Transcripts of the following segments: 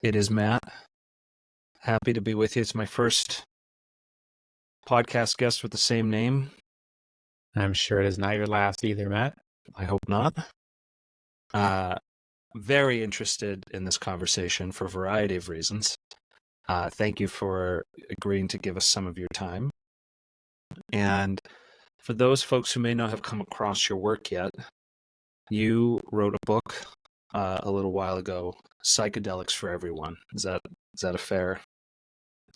It is Matt. Happy to be with you. It's my first podcast guest with the same name. I'm sure it is not your last either, Matt. I hope not. Very interested in this conversation for a variety of reasons. Thank you for agreeing to give us some of your time. And for those folks who may not have come across your work yet, you wrote a book a little while ago, Psychedelics for Everyone. Is that a fair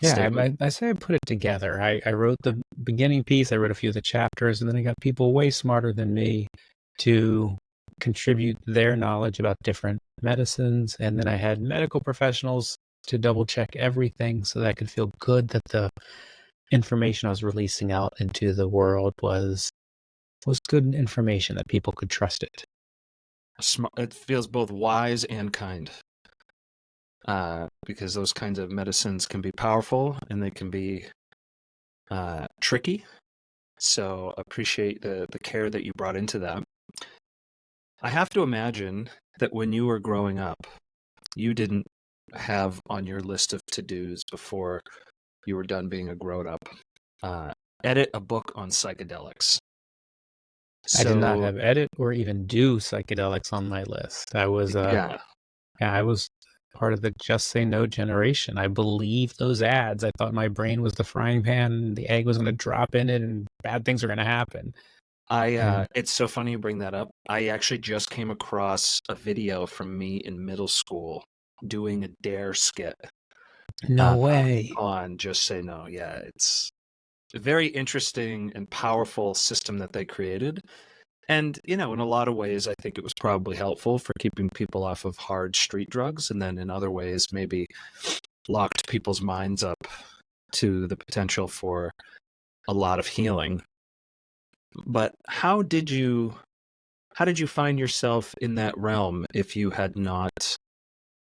statement? I say I put it together. I wrote the beginning piece, I wrote a few of the chapters, and then I got people way smarter than me to contribute their knowledge about different medicines. And then I had medical professionals to double check everything so that I could feel good that the information I was releasing out into the world was good information, that people could trust it. It feels both wise and kind, because those kinds of medicines can be powerful and they can be tricky. So appreciate the care that you brought into that. I have to imagine that when you were growing up, you didn't have on your list of to-dos before you were done being a grown-up, edit a book on psychedelics. I did not have edit or even do psychedelics on my list. I was I was part of the Just Say No generation. I believed those ads. I thought my brain was the frying pan and the egg was going to drop in it and bad things were going to happen. It's so funny you bring that up. I actually just came across a video from me in middle school doing a dare skit. No way. On Just Say No. Yeah, it's a very interesting and powerful system that they created. And, in a lot of ways, I think it was probably helpful for keeping people off of hard street drugs. And then in other ways, maybe locked people's minds up to the potential for a lot of healing. But how did you find yourself in that realm if you had not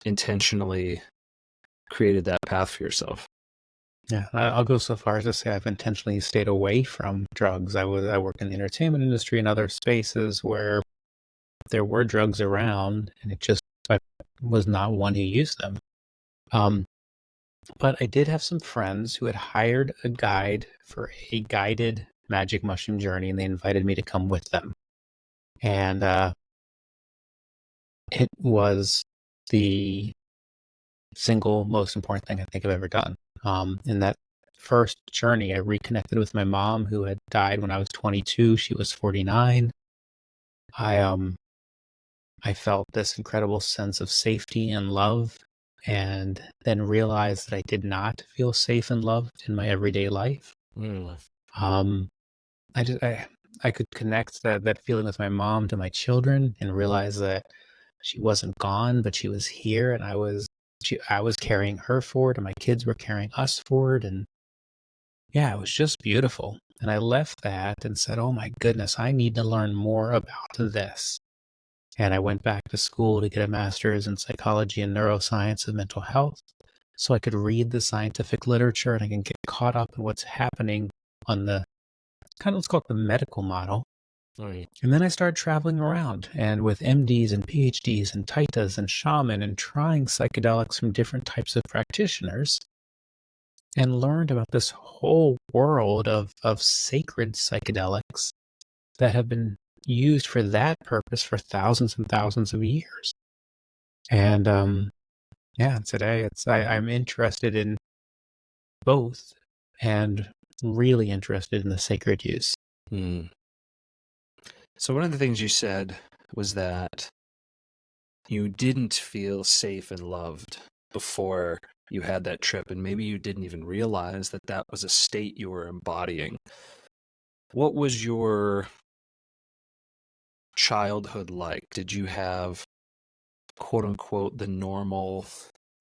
intentionally created that path for yourself? Yeah, I'll go so far as to say I've intentionally stayed away from drugs. I worked in the entertainment industry and other spaces where there were drugs around, and I was not one who used them. But I did have some friends who had hired a guide for a guided magic mushroom journey, and they invited me to come with them. And it was the single most important thing I think I've ever done. In that first journey, I reconnected with my mom, who had died when I was 22. She was 49. I felt this incredible sense of safety and love, and then realized that I did not feel safe and loved in my everyday life. I could connect that feeling with my mom to my children and realize that she wasn't gone, but she was here, and I was carrying her forward, and my kids were carrying us forward, and yeah, it was just beautiful. And I left that and said, oh my goodness, I need to learn more about this. And I went back to school to get a master's in psychology and neuroscience and mental health, so I could read the scientific literature and I can get caught up in what's happening on the let's call it the medical model. Right. And then I started traveling around and with MDs and PhDs and taitas and shaman and trying psychedelics from different types of practitioners, and learned about this whole world of sacred psychedelics that have been used for that purpose for thousands and thousands of years. And today I'm interested in both and really interested in the sacred use. So one of the things you said was that you didn't feel safe and loved before you had that trip, and maybe you didn't even realize that that was a state you were embodying. What was your childhood like? Did you have, quote unquote, the normal,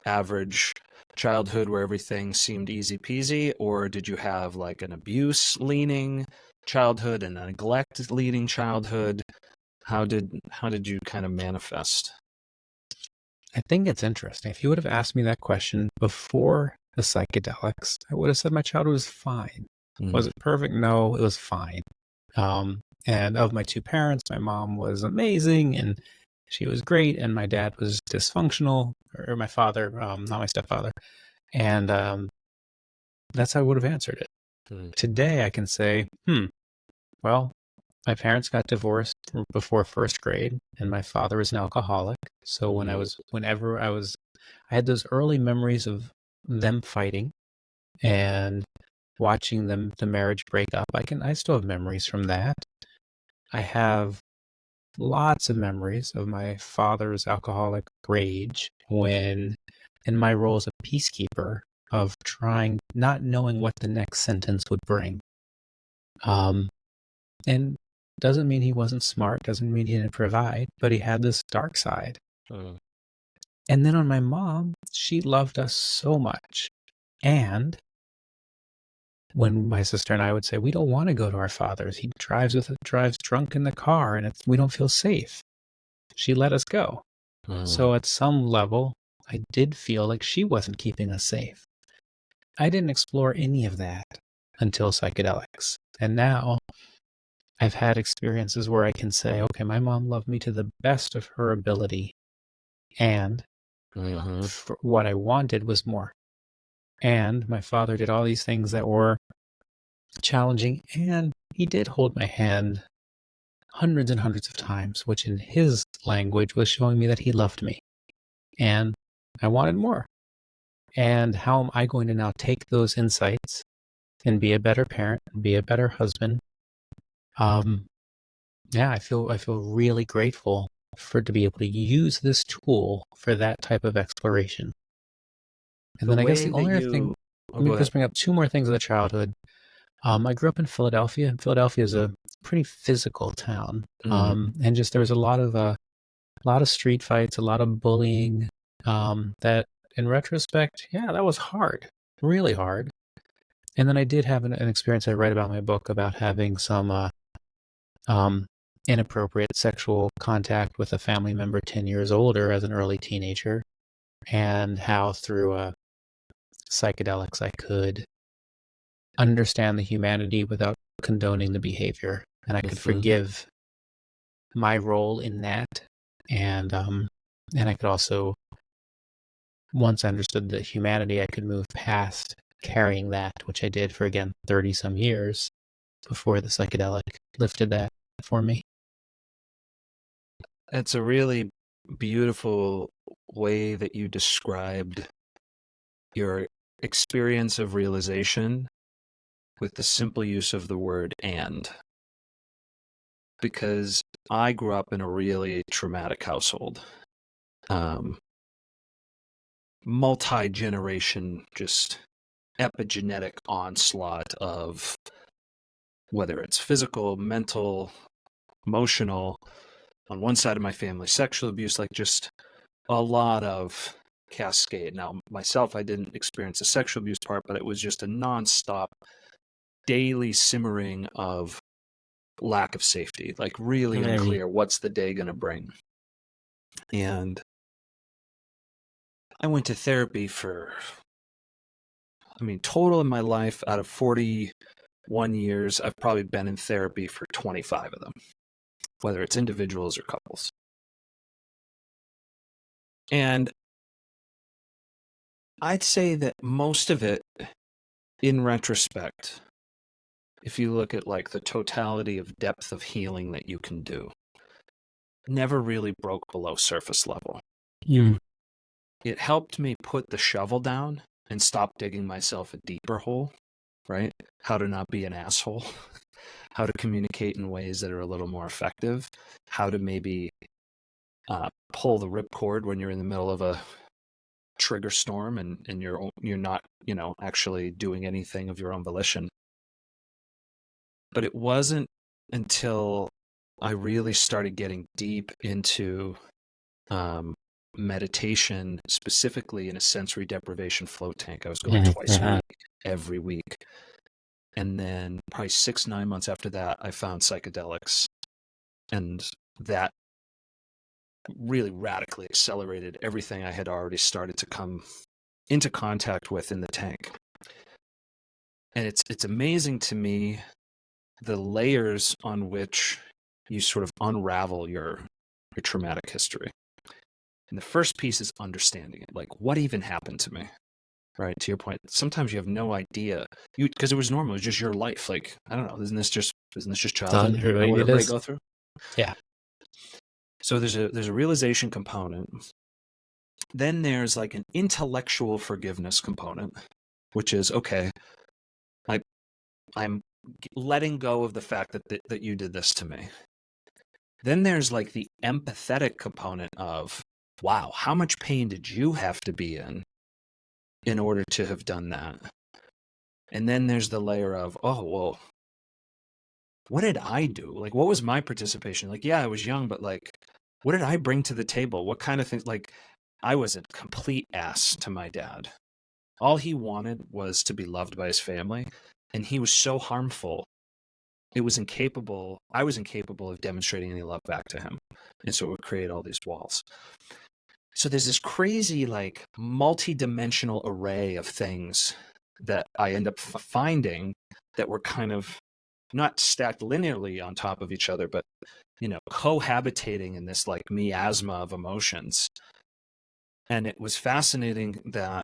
average childhood where everything seemed easy peasy, or did you have like an abuse leaning childhood and a neglect leading childhood? How did you kind of manifest? I think it's interesting. If you would have asked me that question before the psychedelics, I would have said my childhood was fine. Was it perfect? No, it was fine. And of my two parents, my mom was amazing, and she was great, and my dad was dysfunctional, or my father, not my stepfather. And that's how I would have answered it. Today, I can say, well, my parents got divorced before first grade, and my father was an alcoholic. So whenever I had those early memories of them fighting and watching the marriage break up. I still have memories from that. I have lots of memories of my father's alcoholic rage when, in my role as a peacekeeper, of trying, not knowing what the next sentence would bring. And doesn't mean he wasn't smart, doesn't mean he didn't provide, but he had this dark side. And then on my mom, she loved us so much. And when my sister and I would say, we don't want to go to our father's, he drives drunk in the car, and we don't feel safe, she let us go. So at some level, I did feel like she wasn't keeping us safe. I didn't explore any of that until psychedelics. And now I've had experiences where I can say, okay, my mom loved me to the best of her ability. And what I wanted was more. And my father did all these things that were challenging, and he did hold my hand hundreds and hundreds of times, which in his language was showing me that he loved me. And I wanted more. And how am I going to now take those insights and be a better parent, be a better husband? I feel really grateful to be able to use this tool for that type of exploration. And then I guess the only other thing, let me just bring up two more things of the childhood. I grew up in Philadelphia, and Philadelphia is a pretty physical town. And just there was a lot of street fights, a lot of bullying. That in retrospect, that was hard, really hard. And then I did have an experience I write about in my book about having some inappropriate sexual contact with a family member 10 years older as an early teenager, and how through psychedelics I could understand the humanity without condoning the behavior, and I could forgive my role in that, and I could also, once I understood the humanity, I could move past carrying that, which I did for, again, 30 some years before the psychedelic lifted that for me. It's a really beautiful way that you described your experience of realization with the simple use of the word "and." Because I grew up in a really traumatic household. Multi-generation, just epigenetic onslaught of whether it's physical, mental, emotional, on one side of my family, sexual abuse, like just a lot of cascade. Now, myself, I didn't experience the sexual abuse part, but it was just a nonstop daily simmering of lack of safety, like really unclear what's the day going to bring. And I went to therapy for, total in my life, out of 41 years, I've probably been in therapy for 25 of them, whether it's individuals or couples. And I'd say that most of it, in retrospect, if you look at like the totality of depth of healing that you can do, never really broke below surface level. It helped me put the shovel down and stop digging myself a deeper hole, right? How to not be an asshole, how to communicate in ways that are a little more effective, how to maybe pull the ripcord when you're in the middle of a trigger storm and you're not, actually doing anything of your own volition. But it wasn't until I really started getting deep into meditation, specifically in a sensory deprivation float tank. I was going twice a week, every week. And then probably 6-9 months after that, I found psychedelics. And that really radically accelerated everything I had already started to come into contact with in the tank. And it's amazing to me the layers on which you sort of unravel your your traumatic history. And the first piece is understanding it. Like, what even happened to me? Right? To your point, sometimes you have no idea. Because it was normal. It was just your life. Like, I don't know. Isn't this just childhood? What everybody go through? Yeah. So there's a realization component. Then there's like an intellectual forgiveness component, which is, okay, I'm letting go of the fact that you did this to me. Then there's like the empathetic component of, wow, how much pain did you have to be in order to have done that? And then there's the layer of, oh, well, what did I do? Like, what was my participation? Like, yeah, I was young, but like, what did I bring to the table? What kind of things? Like, I was a complete ass to my dad. All he wanted was to be loved by his family. And he was so harmful. I was incapable of demonstrating any love back to him. And so it would create all these walls. So there's this crazy, like, multi-dimensional array of things that I end up finding that were kind of not stacked linearly on top of each other, but, cohabitating in this, like, miasma of emotions. And it was fascinating that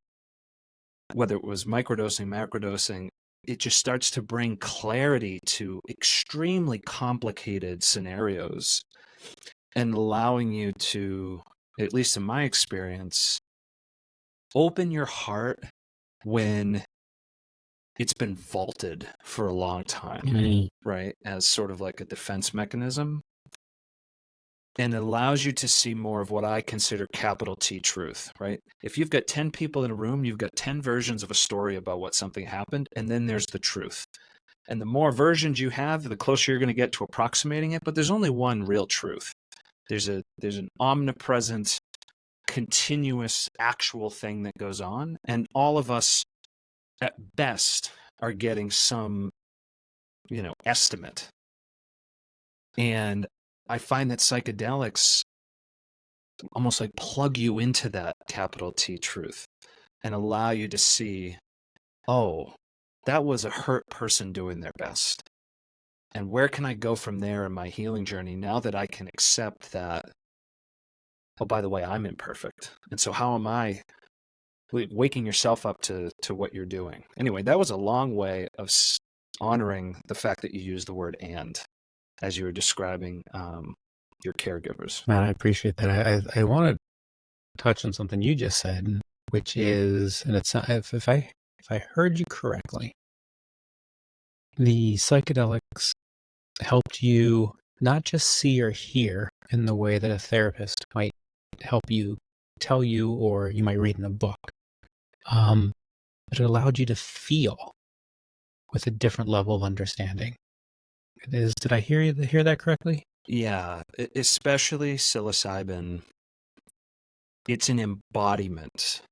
whether it was microdosing, macrodosing, it just starts to bring clarity to extremely complicated scenarios and allowing you to, at least in my experience, open your heart when it's been vaulted for a long time, right? As sort of like a defense mechanism. And it allows you to see more of what I consider capital T truth, right? If you've got 10 people in a room, you've got 10 versions of a story about what something happened, and then there's the truth. And the more versions you have, the closer you're going to get to approximating it, but there's only one real truth. There's an omnipresent, continuous, actual thing that goes on, and all of us, at best, are getting some, estimate. And I find that psychedelics almost like plug you into that capital T truth and allow you to see, oh, that was a hurt person doing their best. And where can I go from there in my healing journey now that I can accept that, oh, by the way, I'm imperfect. And so how am I waking yourself up to what you're doing? Anyway, that was a long way of honoring the fact that you used the word "and" as you were describing your caregivers. Man, I appreciate that. I want to touch on something you just said, which is, and it's if I heard you correctly, the psychedelics helped you not just see or hear in the way that a therapist might help you tell you, or you might read in a book, but it allowed you to feel with a different level of understanding. Did I hear that correctly? Yeah, especially psilocybin. It's an embodiment.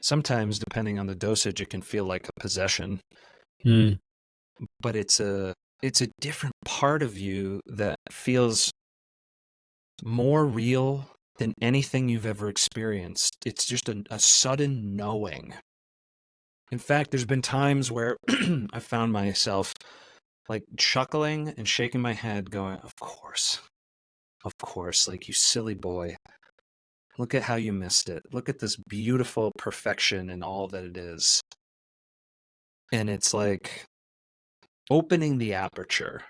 Sometimes, depending on the dosage, it can feel like a possession. But it's a different part of you that feels more real than anything you've ever experienced. It's just a sudden knowing. In fact, there's been times where I found myself like chuckling and shaking my head going, of course, like, you silly boy. Look at how you missed it. Look at this beautiful perfection and all that it is. And it's like opening the aperture,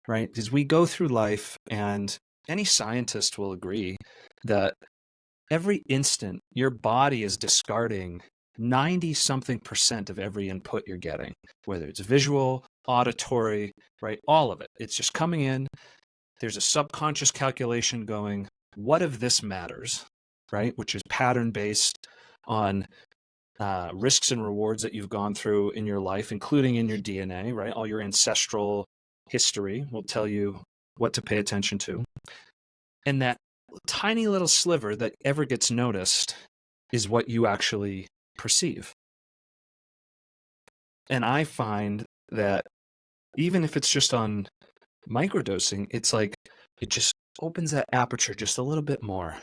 right? As we go through life, and any scientist will agree that every instant your body is discarding 90-something% of every input you're getting, whether it's visual, auditory, right? All of it. It's just coming in. There's a subconscious calculation going, what if this matters, right? Which is pattern-based on risks and rewards that you've gone through in your life, including in your DNA, right? All your ancestral history will tell you what to pay attention to. And that tiny little sliver that ever gets noticed is what you actually perceive. And I find that even if it's just on microdosing, it's like it just opens that aperture just a little bit more.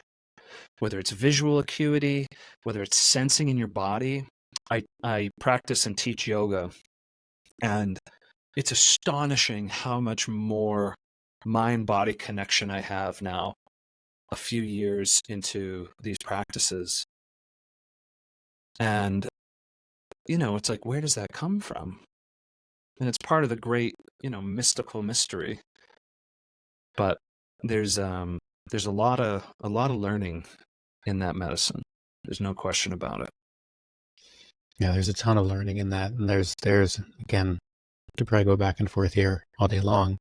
Whether it's visual acuity, whether it's sensing in your body. I practice and teach yoga, and it's astonishing how much more mind-body connection I have now a few years into these practices. And, it's like, where does that come from? And it's part of the great, mystical mystery. But there's a lot of learning in that medicine. There's no question about it. Yeah, there's a ton of learning in that. And there's again, to probably go back and forth here all day long.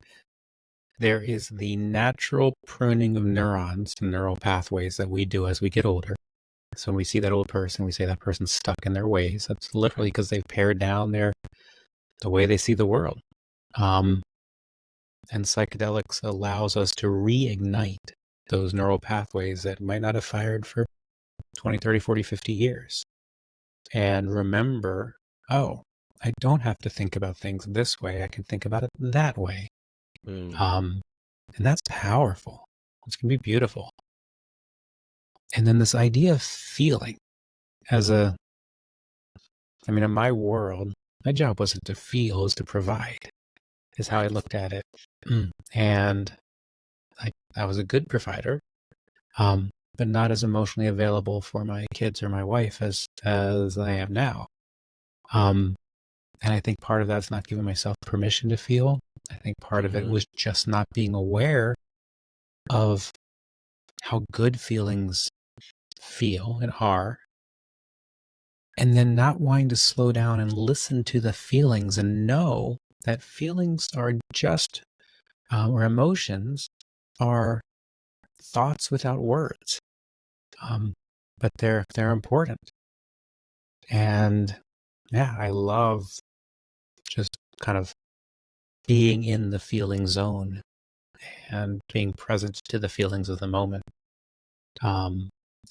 There is the natural pruning of neurons and neural pathways that we do as we get older. So when we see that old person, we say that person's stuck in their ways. That's literally because they've pared down the way they see the world. And psychedelics allows us to reignite those neural pathways that might not have fired for 20, 30, 40, 50 years. And remember, oh, I don't have to think about things this way. I can think about it that way. And that's powerful. It's going to be beautiful. And then this idea of feeling in my world, my job wasn't to feel, it was to provide, is how I looked at it. And I was a good provider, but not as emotionally available for my kids or my wife as I am now. And I think part of that's not giving myself permission to feel. I think part of it was just not being aware of how good feelings feel and are, and then not wanting to slow down and listen to the feelings and know that feelings are just, or emotions are thoughts without words. But they're important. And yeah, I love just kind of being in the feeling zone and being present to the feelings of the moment.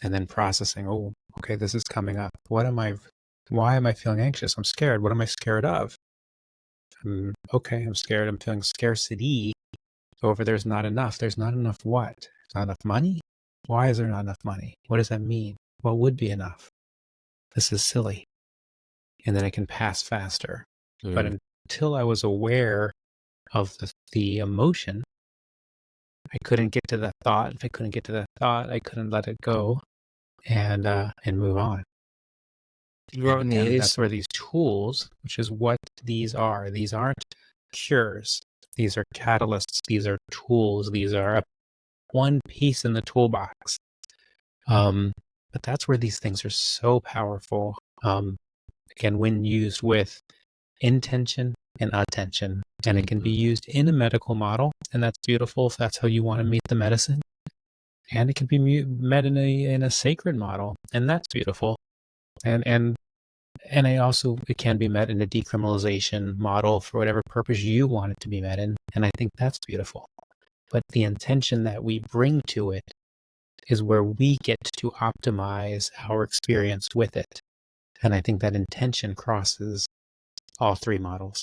And then processing, oh, okay, this is coming up. Why am I feeling anxious? I'm scared. What am I scared of? I'm scared. I'm feeling scarcity over there's not enough. There's not enough what? There's not enough money? Why is there not enough money? What does that mean? What would be enough? This is silly. And then I can pass faster. But until I was aware of the emotion, I couldn't get to that thought. If I couldn't get to that thought, I couldn't let it go and move on. And that's where these tools, which is what these are. These aren't cures. These are catalysts. These are tools. These are one piece in the toolbox. But that's where these things are so powerful. Again, when used with intention and attention, and it can be used in a medical model, and that's beautiful if that's how you want to meet the medicine. And it can be met in a sacred model, and that's beautiful. And it can be met in a decriminalization model for whatever purpose you want it to be met in, and I think that's beautiful. But the intention that we bring to it is where we get to optimize our experience with it. And I think that intention crosses all three models.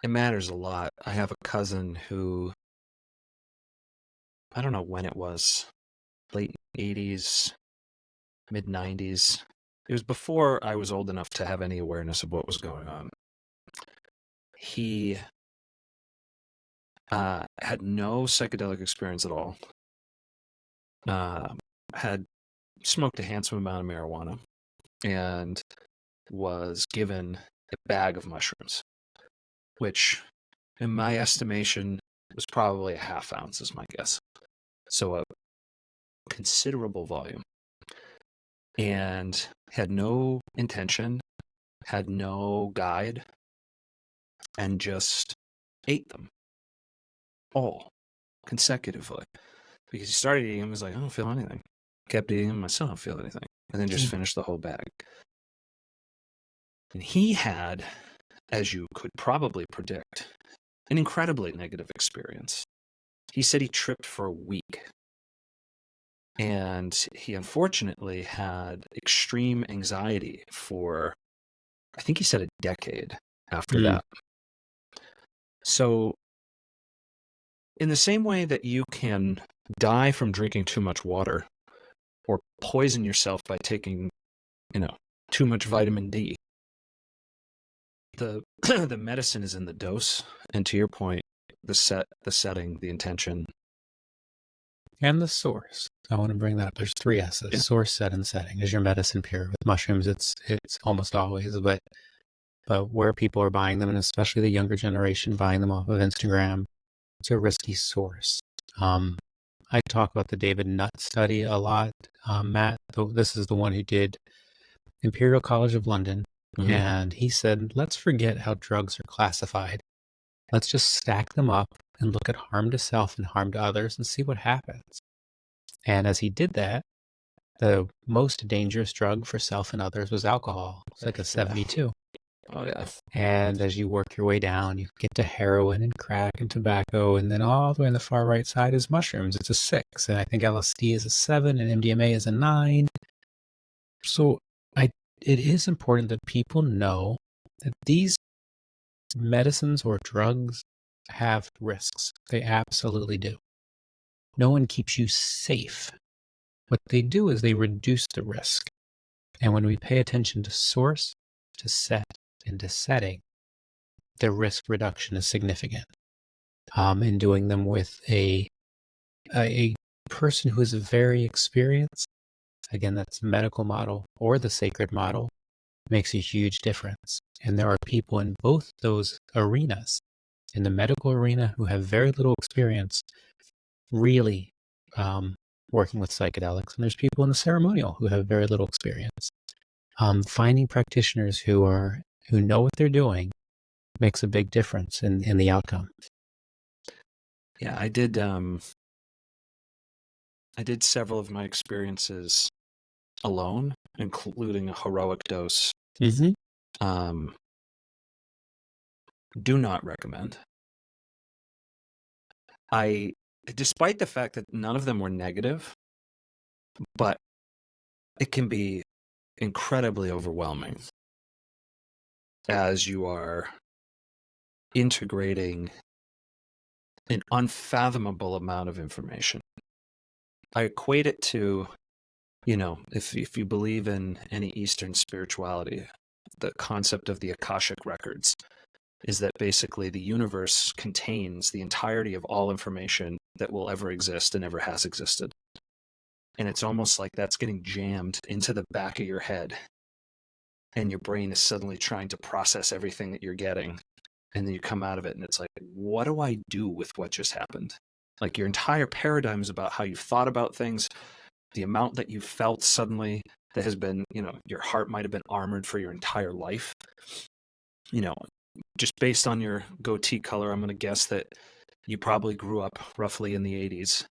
It matters a lot. I have a cousin who, I don't know when it was, late 80s, mid 90s. It was before I was old enough to have any awareness of what was going on. He had no psychedelic experience at all. Had smoked a handsome amount of marijuana and was given a bag of mushrooms, which, in my estimation, was probably a half ounce, is my guess. So a considerable volume. And had no intention, had no guide, and just ate them all consecutively. Because he started eating them, was like, I don't feel anything. Kept eating them, I still don't feel anything. And then just finished the whole bag. And he had, as you could probably predict, an incredibly negative experience. He said he tripped for a week. And he unfortunately had extreme anxiety for, I think he said, a decade after that. So, in the same way that you can die from drinking too much water or poison yourself by taking, too much vitamin D, the the medicine is in the dose, and to your point, the setting, the intention. And the source. I want to bring that up. There's three S's: Yeah. source, set, and setting. Is your medicine pure? With mushrooms, it's almost always, but where people are buying them, and especially the younger generation buying them off of Instagram, it's a risky source. I talk about the David Nutt study a lot. Matt, this is the one who did Imperial College of London, Mhm. and he said, let's forget how drugs are classified. Let's just stack them up and look at harm to self and harm to others and see what happens. And as he did that, the most dangerous drug for self and others was alcohol. It's like a 72. Oh yeah. And as you work your way down, you get to heroin and crack and tobacco, and then all the way on the far right side is mushrooms. It's a 6, and I think LSD is a 7, and MDMA is a 9. So it is important that people know that these medicines or drugs have risks. They absolutely do. No one keeps you safe. What they do is they reduce the risk. And when we pay attention to source, to set, and to setting, the risk reduction is significant. And doing them with a person who is very experienced, again, that's the medical model or the sacred model, makes a huge difference. And there are people in both those arenas, in the medical arena who have very little experience, really working with psychedelics. And there's people in the ceremonial who have very little experience. Finding practitioners who know what they're doing makes a big difference in the outcome. Yeah, I did several of my experiences alone, including a heroic dose. Mm-hmm. Do not recommend. Despite the fact that none of them were negative, but it can be incredibly overwhelming as you are integrating an unfathomable amount of information. I equate it to, if you believe in any Eastern spirituality, the concept of the Akashic records is that basically the universe contains the entirety of all information that will ever exist and ever has existed. And it's almost like that's getting jammed into the back of your head, and your brain is suddenly trying to process everything that you're getting. And then you come out of it and it's like, what do I do with what just happened? Like your entire paradigm is about how you've thought about things, the amount that you felt suddenly that has been, your heart might have been armored for your entire life. Just based on your goatee color, I'm going to guess that you probably grew up roughly in the 80s.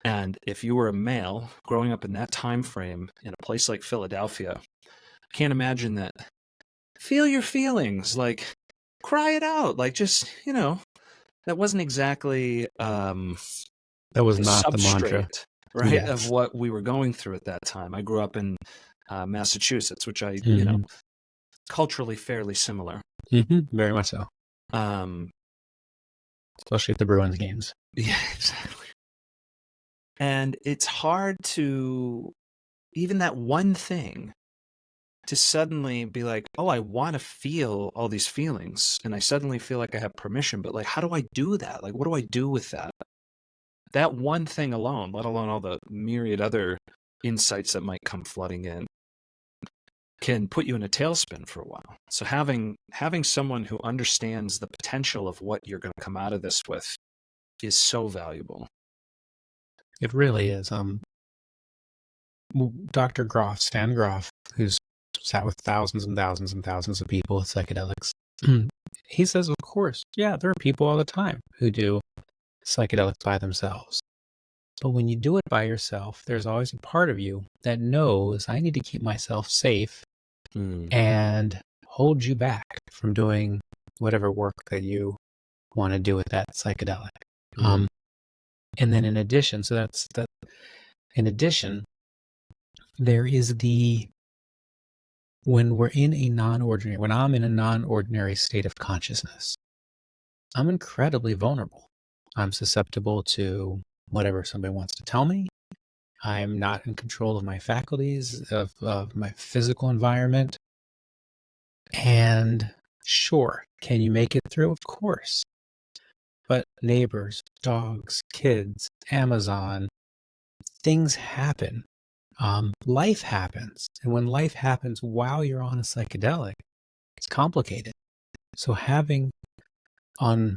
And if you were a male growing up in that time frame in a place like Philadelphia, I can't imagine that. Feel your feelings, like cry it out, like just, that wasn't exactly That was the not the mantra. substrate, right, Yes. of what we were going through at that time. I grew up in Massachusetts, which I, Mm-hmm. culturally fairly similar. Mm-hmm. Very much so. Especially at the Bruins games. Yeah, exactly. And it's hard to, even that one thing, to suddenly be like, oh, I want to feel all these feelings. And I suddenly feel like I have permission. But like, how do I do that? Like, what do I do with that? That one thing alone, let alone all the myriad other insights that might come flooding in, can put you in a tailspin for a while. So having someone who understands the potential of what you're going to come out of this with is so valuable. It really is. Dr. Groff, Stan Groff, who's sat with thousands and thousands and thousands of people with psychedelics, he says, of course, yeah, there are people all the time who do psychedelics by themselves. But when you do it by yourself, there's always a part of you that knows I need to keep myself safe and hold you back from doing whatever work that you want to do with that psychedelic. And then in addition, there is when I'm in a non-ordinary state of consciousness, I'm incredibly vulnerable. I'm susceptible to whatever somebody wants to tell me. I'm not in control of my faculties, of my physical environment. And sure, can you make it through? Of course. but neighbors, dogs, kids, Amazon, things happen. Life happens. And when life happens while you're on a psychedelic, it's complicated. So having on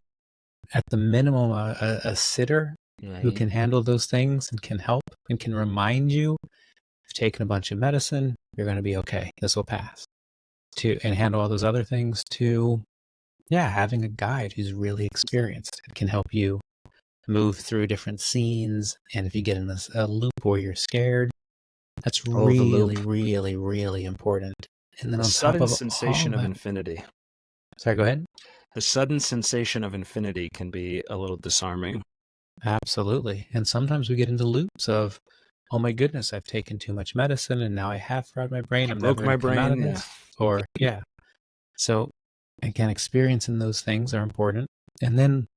at the minimum a sitter who can handle those things and can help and can remind you, you've taken a bunch of medicine, you're going to be okay. This will pass. And handle all those other things, to having a guide who's really experienced and can help you move through different scenes. And if you get in a loop where you're scared, that's really, really, really important. And then The on top sudden of sensation all of that, infinity. sorry, go ahead. The sudden sensation of infinity can be a little disarming. Absolutely. And sometimes we get into loops of, oh my goodness, I've taken too much medicine and now I have fried my brain. I'm never going to come out of this. Or, So, again, experiencing those things are important. And then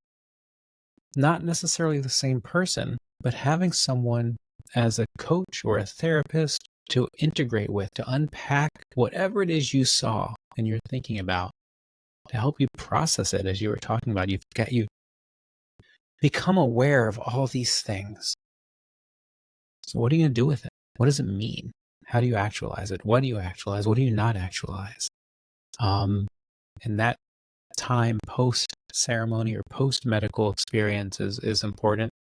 not necessarily the same person, but having someone as a coach or a therapist to integrate with, to unpack whatever it is you saw and you're thinking about, to help you process it. As you were talking about, you become aware of all these things. So what are you going to do with it? What does it mean? How do you actualize it? What do you actualize? What do you not actualize? And that time post ceremony or post medical experience is important.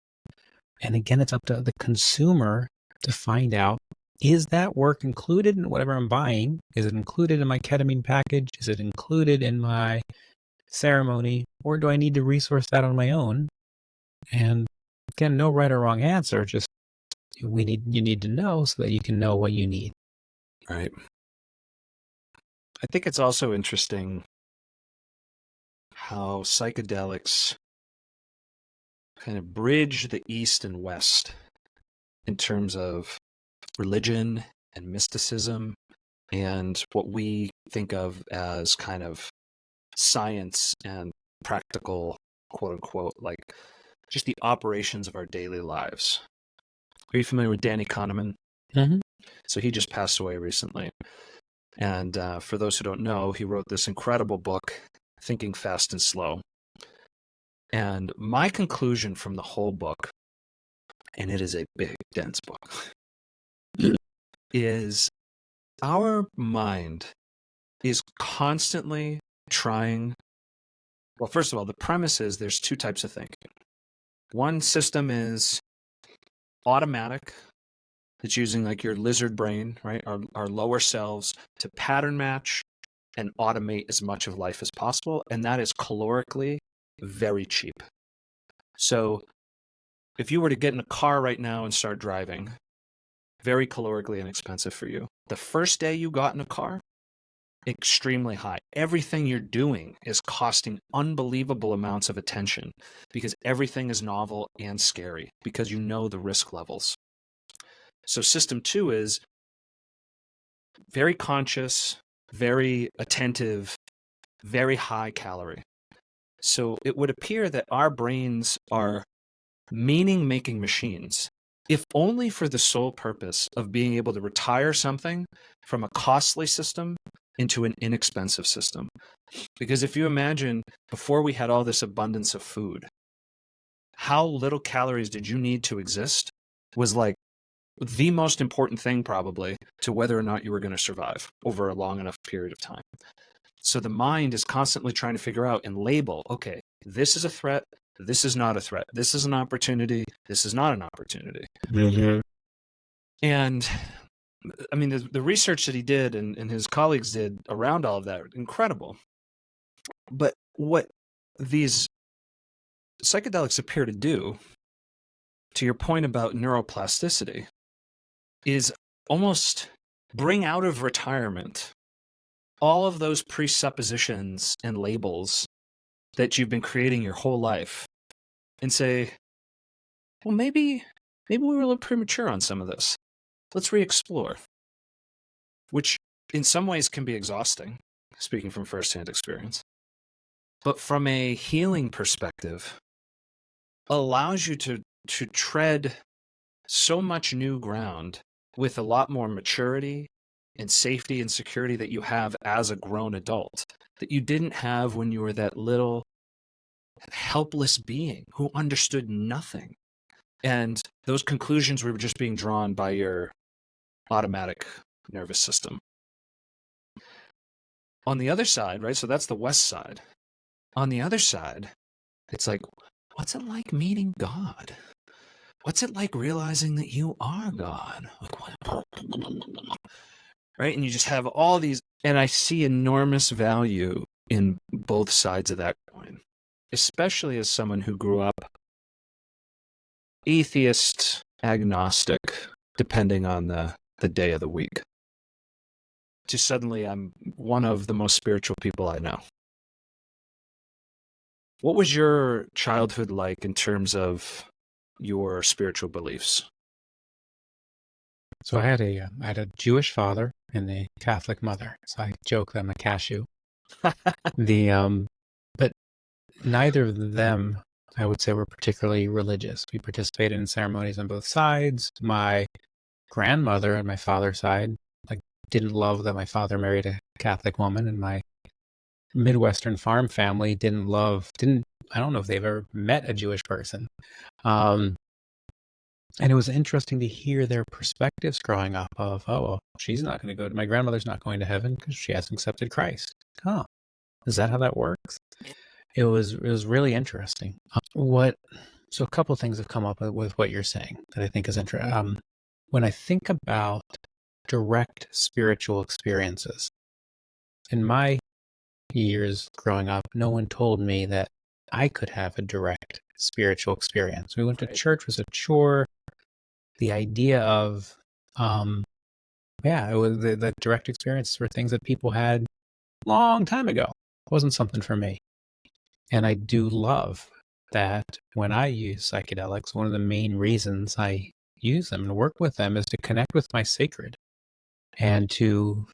And again, it's up to the consumer to find out, is that work included in whatever I'm buying? Is it included in my ketamine package? Is it included in my ceremony? Or do I need to resource that on my own? And again, no right or wrong answer, just you need to know so that you can know what you need. Right. I think it's also interesting how psychedelics kind of bridge the East and West in terms of religion and mysticism and what we think of as kind of science and practical, quote unquote, like just the operations of our daily lives. Are you familiar with Danny Kahneman? Mm-hmm. So he just passed away recently. And for those who don't know, he wrote this incredible book, Thinking Fast and Slow. And my conclusion from the whole book, and it is a big, dense book, is our mind is constantly trying. Well, first of all, the premise is there's two types of thinking. One system is automatic. It's using like your lizard brain, right? Our lower selves to pattern match and automate as much of life as possible. And that is calorically very cheap. So if you were to get in a car right now and start driving, very calorically inexpensive for you. The first day you got in a car, extremely high. Everything you're doing is costing unbelievable amounts of attention because everything is novel and scary because you know the risk levels. So system two is very conscious, very attentive, very high calorie. So it would appear that our brains are meaning-making machines, if only for the sole purpose of being able to retire something from a costly system into an inexpensive system. Because if you imagine, before we had all this abundance of food, how little calories did you need to exist was like the most important thing probably to whether or not you were going to survive over a long enough period of time. So the mind is constantly trying to figure out and label, okay, this is a threat, this is not a threat, this is an opportunity, this is not an opportunity. Mm-hmm. And I mean, the research that he did and his colleagues did around all of that, incredible. But what these psychedelics appear to do, to your point about neuroplasticity, is almost bring out of retirement all of those presuppositions and labels that you've been creating your whole life and say, well, maybe we were a little premature on some of this. Let's re-explore, which in some ways can be exhausting, speaking from firsthand experience. But from a healing perspective, allows you to tread so much new ground with a lot more maturity and safety and security that you have as a grown adult that you didn't have when you were that little helpless being who understood nothing. And those conclusions were just being drawn by your automatic nervous system. On the other side, right? So that's the West side. On the other side, it's like, what's it like meeting God? What's it like realizing that you are God? Like, what? Right? And you just have all these, and I see enormous value in both sides of that coin, especially as someone who grew up atheist, agnostic, depending on the day of the week. To suddenly, I'm one of the most spiritual people I know. What was your childhood like in terms of your spiritual beliefs? So I had a Jewish father and a Catholic mother. So I joke that I'm a cashew. But neither of them, I would say, were particularly religious. We participated in ceremonies on both sides. My grandmother on my father's side, like, didn't love that my father married a Catholic woman, and my Midwestern farm family I don't know if they've ever met a Jewish person. And it was interesting to hear their perspectives growing up of, oh, well, my grandmother's not going to heaven because she hasn't accepted Christ. Oh, is that how that works? It was really interesting. So a couple of things have come up with what you're saying that I think is interesting. When I think about direct spiritual experiences, in my years growing up, no one told me that I could have a direct spiritual experience. We went to church was a chore. The idea of, it was the direct experiences were things that people had long time ago. It wasn't something for me. And I do love that when I use psychedelics, one of the main reasons I use them and work with them is to connect with my sacred and to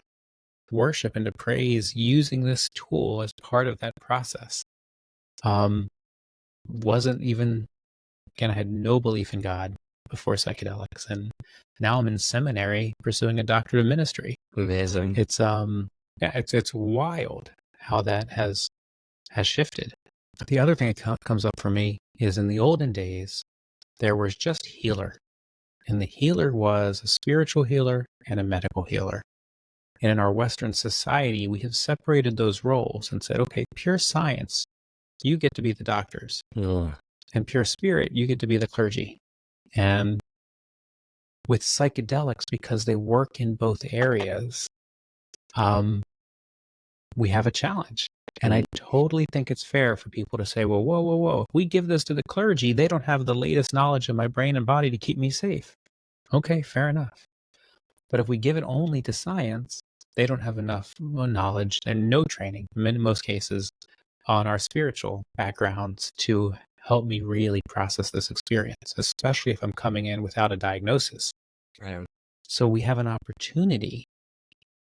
worship and to praise using this tool as part of that process. Wasn't even, again, I had no belief in God before psychedelics, and now I'm in seminary pursuing a doctorate of ministry. Amazing. It's wild how that has shifted. The other thing that comes up for me is in the olden days, there was just healer, and the healer was a spiritual healer and a medical healer. And in our Western society, we have separated those roles and said, okay, pure science, you get to be the doctors. Yeah. And pure spirit, you get to be the clergy. And with psychedelics, because they work in both areas, we have a challenge. And I totally think it's fair for people to say, well, whoa. If we give this to the clergy, they don't have the latest knowledge of my brain and body to keep me safe. Okay, fair enough. But if we give it only to science, they don't have enough knowledge and no training, in most cases, on our spiritual backgrounds to help me really process this experience, especially if I'm coming in without a diagnosis. Right. So we have an opportunity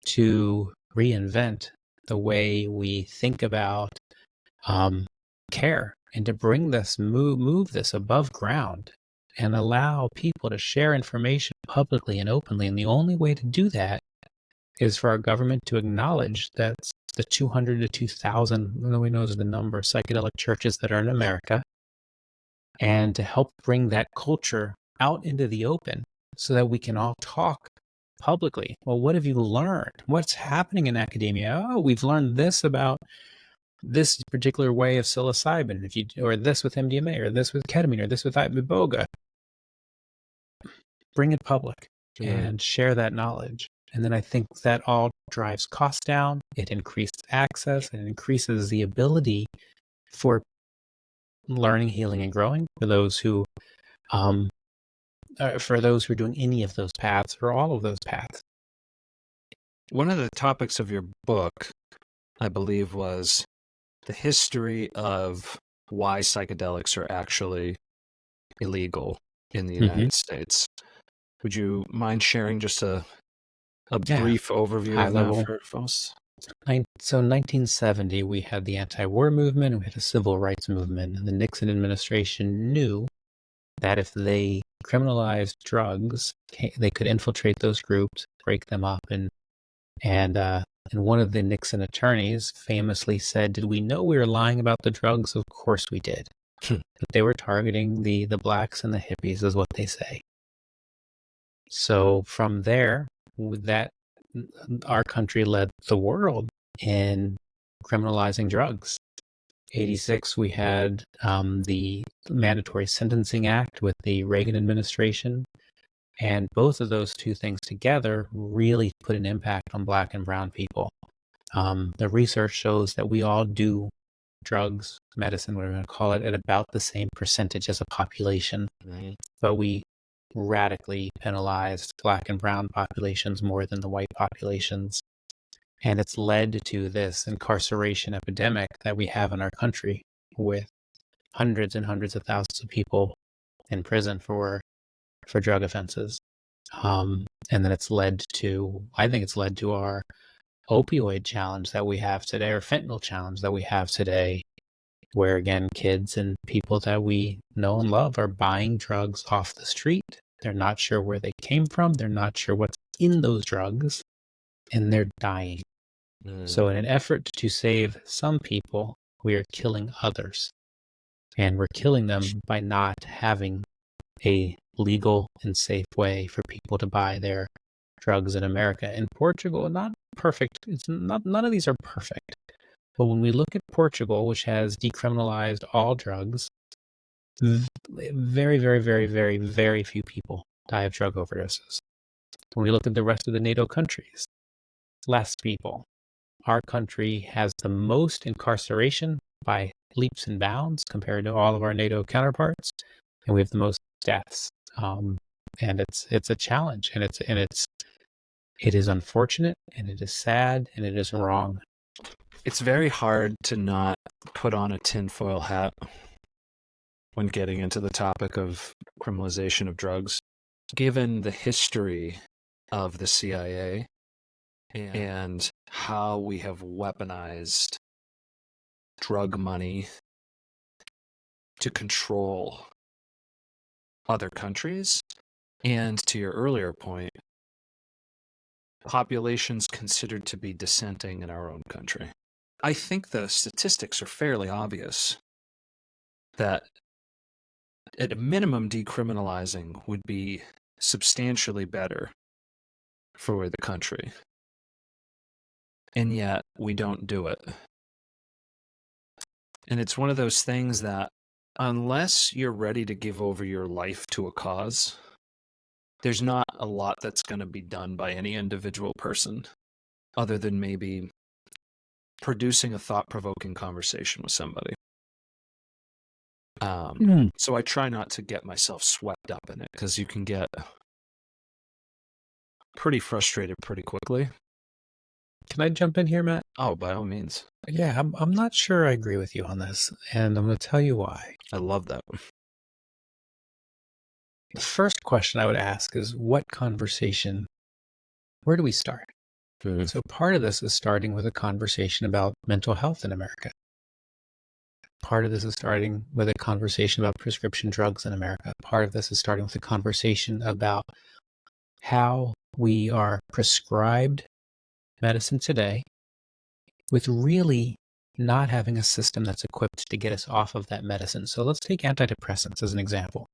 to reinvent the way we think about care and to bring this, move this above ground and allow people to share information publicly and openly. And the only way to do that is for our government to acknowledge that the 200 to 2,000, nobody knows the number of psychedelic churches that are in America, and to help bring that culture out into the open so that we can all talk publicly. Well, what have you learned? What's happening in academia? Oh, we've learned this about this particular way of psilocybin, or this with MDMA, or this with ketamine, or this with iboga. Bring it public and share that knowledge. And then I think that all drives costs down. It increases access. It increases the ability for learning, healing, and growing for those who are doing any of those paths or all of those paths. One of the topics of your book, I believe, was the history of why psychedelics are actually illegal in the United States. Would you mind sharing just a brief overview high of level that for folks? So in 1970, we had the anti-war movement and we had a civil rights movement. And the Nixon administration knew that if they criminalized drugs, they could infiltrate those groups, break them up, and And one of the Nixon attorneys famously said, "Did we know we were lying about the drugs? Of course we did." But they were targeting the blacks and the hippies, is what they say. So from there, that our country led the world in criminalizing drugs. 86, we had the Mandatory Sentencing Act with the Reagan administration. And both of those two things together really put an impact on Black and brown people. The research shows that we all do drugs, medicine, whatever you want to call it, at about the same percentage as a population. Right. But we radically penalized Black and brown populations more than the white populations. And it's led to this incarceration epidemic that we have in our country, with hundreds and hundreds of thousands of people in prison for drug offenses. And then it's led to, I think it's led to our opioid challenge that we have today, or fentanyl challenge that we have today, where again, kids and people that we know and love are buying drugs off the street. They're not sure where they came from. They're not sure what's in those drugs, and they're dying. So in an effort to save some people, we are killing others. And we're killing them by not having a legal and safe way for people to buy their drugs in America. In Portugal, not perfect. It's not, none of these are perfect. But when we look at Portugal, which has decriminalized all drugs, very, very, very, very, very few people die of drug overdoses. When we look at the rest of the NATO countries, less people. Our country has the most incarceration by leaps and bounds compared to all of our NATO counterparts, and we have the most deaths. And it's a challenge, and it is unfortunate, and it is sad, and it is wrong. It's very hard to not put on a tinfoil hat when getting into the topic of criminalization of drugs, given the history of the CIA and how we have weaponized drug money to control other countries. And to your earlier point, populations considered to be dissenting in our own country. I think the statistics are fairly obvious that at a minimum, decriminalizing would be substantially better for the country. And yet we don't do it. And it's one of those things that unless you're ready to give over your life to a cause, there's not a lot that's going to be done by any individual person other than maybe producing a thought-provoking conversation with somebody. So I try not to get myself swept up in it, because you can get pretty frustrated pretty quickly. Can I jump in here, Matt? Oh, by all means. Yeah, I'm not sure I agree with you on this, and I'm going to tell you why. I love that. The first question I would ask is, what conversation, where do we start? So part of this is starting with a conversation about mental health in America. Part of this is starting with a conversation about prescription drugs in America. Part of this is starting with a conversation about how we are prescribed medicine today with really not having a system that's equipped to get us off of that medicine. So let's take antidepressants as an example.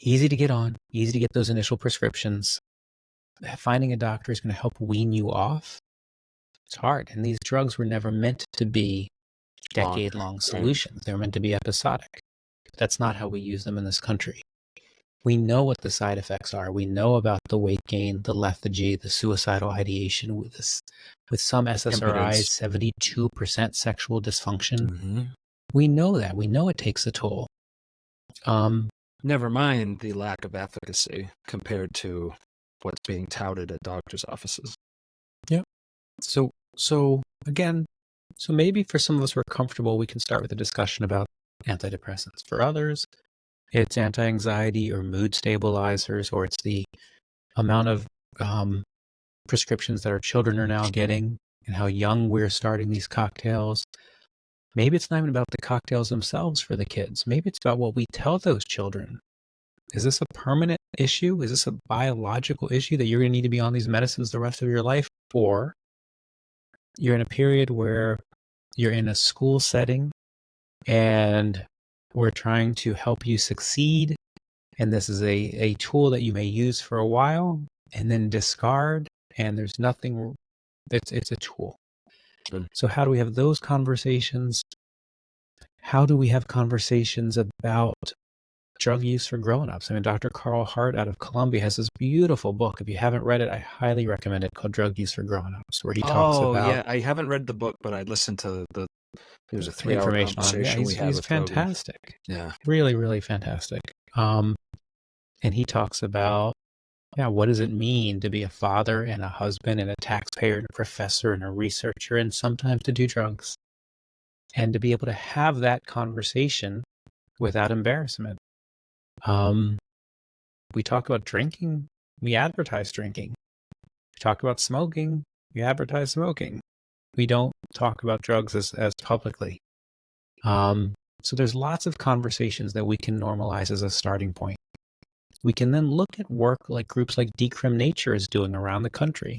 Easy to get on, easy to get those initial prescriptions. Finding a doctor is going to help wean you off. It's hard. And these drugs were never meant to be decade-long solutions. They were meant to be episodic. That's not how we use them in this country. We know what the side effects are. We know about the weight gain, the lethargy, the suicidal ideation. With some SSRIs, 72% sexual dysfunction. Mm-hmm. We know that. We know it takes a toll. Never mind the lack of efficacy compared to what's being touted at doctors' offices. Yeah. So again, so maybe for some of us who are comfortable, we can start with a discussion about antidepressants. For others, it's anti-anxiety or mood stabilizers, or it's the amount of prescriptions that our children are now getting and how young we're starting these cocktails. Maybe it's not even about the cocktails themselves for the kids. Maybe it's about what we tell those children. Is this a permanent issue? Is this a biological issue that you're going to need to be on these medicines the rest of your life? Or you're in a period where you're in a school setting and we're trying to help you succeed. And this is a tool that you may use for a while and then discard. And there's nothing, it's a tool. Good. So how do we have those conversations? How do we have conversations about drug use for grown-ups? I mean, Dr. Carl Hart out of Columbia has this beautiful book. If you haven't read it, I highly recommend it, called Drug Use for Grown-ups, where he talks about... yeah, I haven't read the book, but I listened to it was a 3-hour information on it. Yeah, conversation we had he's with fantastic. Rogan. Yeah. Really, really fantastic. And he talks about, what does it mean to be a father and a husband and a taxpayer and a professor and a researcher and sometimes to do drugs? And to be able to have that conversation without embarrassment. We talk about drinking, we advertise drinking. We talk about smoking, we advertise smoking. We don't talk about drugs as publicly. So there's lots of conversations that we can normalize as a starting point. We can then look at work like groups like Decriminalization is doing around the country,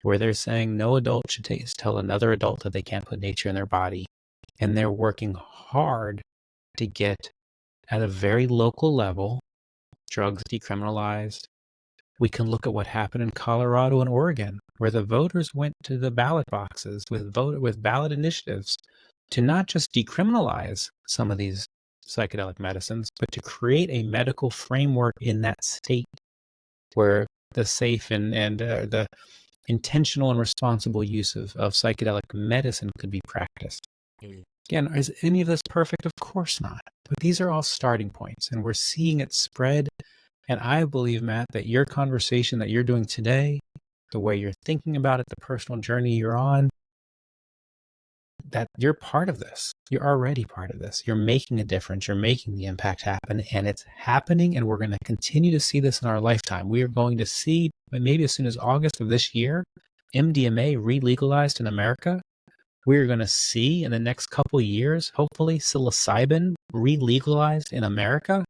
where they're saying no adult should tell another adult that they can't put nature in their body. And they're working hard to get, at a very local level, drugs decriminalized. We can look at what happened in Colorado and Oregon, where the voters went to the ballot boxes with ballot initiatives to not just decriminalize some of these psychedelic medicines, but to create a medical framework in that state where the safe and the intentional and responsible use of psychedelic medicine could be practiced. Again, is any of this perfect? Of course not. But these are all starting points, and we're seeing it spread. And I believe, Matt, that your conversation that you're doing today, the way you're thinking about it, the personal journey you're on, that you're part of this. You're already part of this. You're making a difference. You're making the impact happen, and it's happening, and we're going to continue to see this in our lifetime. We are going to see, maybe as soon as August of this year, MDMA re-legalized in America. We're going to see in the next couple of years, hopefully, psilocybin re-legalized in America.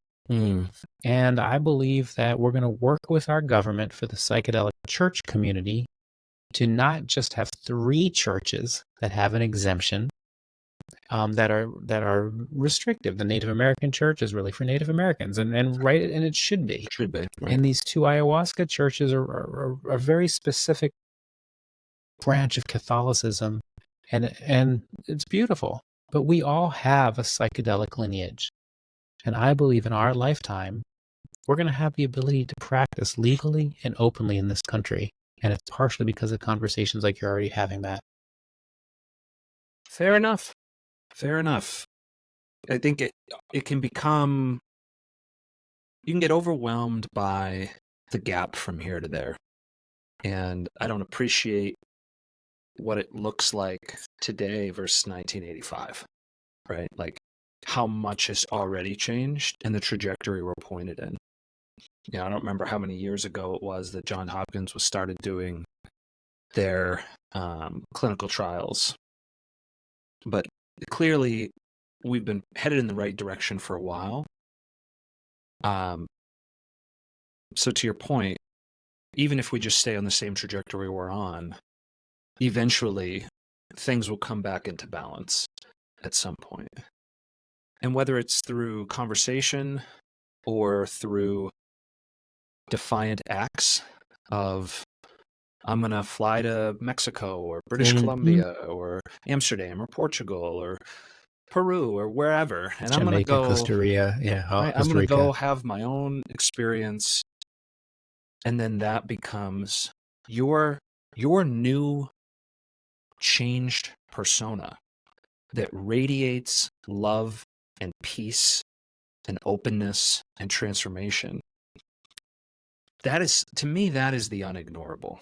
And I believe that we're going to work with our government for the psychedelic church community to not just have 3 churches that have an exemption that are restrictive. The Native American Church is really for Native Americans, and it should be. Should be. Right. And these 2 ayahuasca churches are a very specific branch of Catholicism, and it's beautiful. But we all have a psychedelic lineage. And I believe in our lifetime, we're going to have the ability to practice legally and openly in this country. And it's partially because of conversations like you're already having, Matt. Fair enough. Fair enough. I think it can become, you can get overwhelmed by the gap from here to there. And I don't appreciate what it looks like today versus 1985, right? Like how much has already changed and the trajectory we're pointed in. I don't remember how many years ago it was that Johns Hopkins was started doing their clinical trials. But clearly, we've been headed in the right direction for a while. So to your point, even if we just stay on the same trajectory we're on, eventually things will come back into balance at some point. And whether it's through conversation or through defiant acts of, I'm going to fly to Mexico or British Columbia or Amsterdam or Portugal or Peru or wherever. And Jamaica, I'm going to go, Costa Rica. Yeah. right, I'm going to go have my own experience. And then that becomes your new changed persona that radiates love and peace and openness and transformation. That is, to me, that is the unignorable.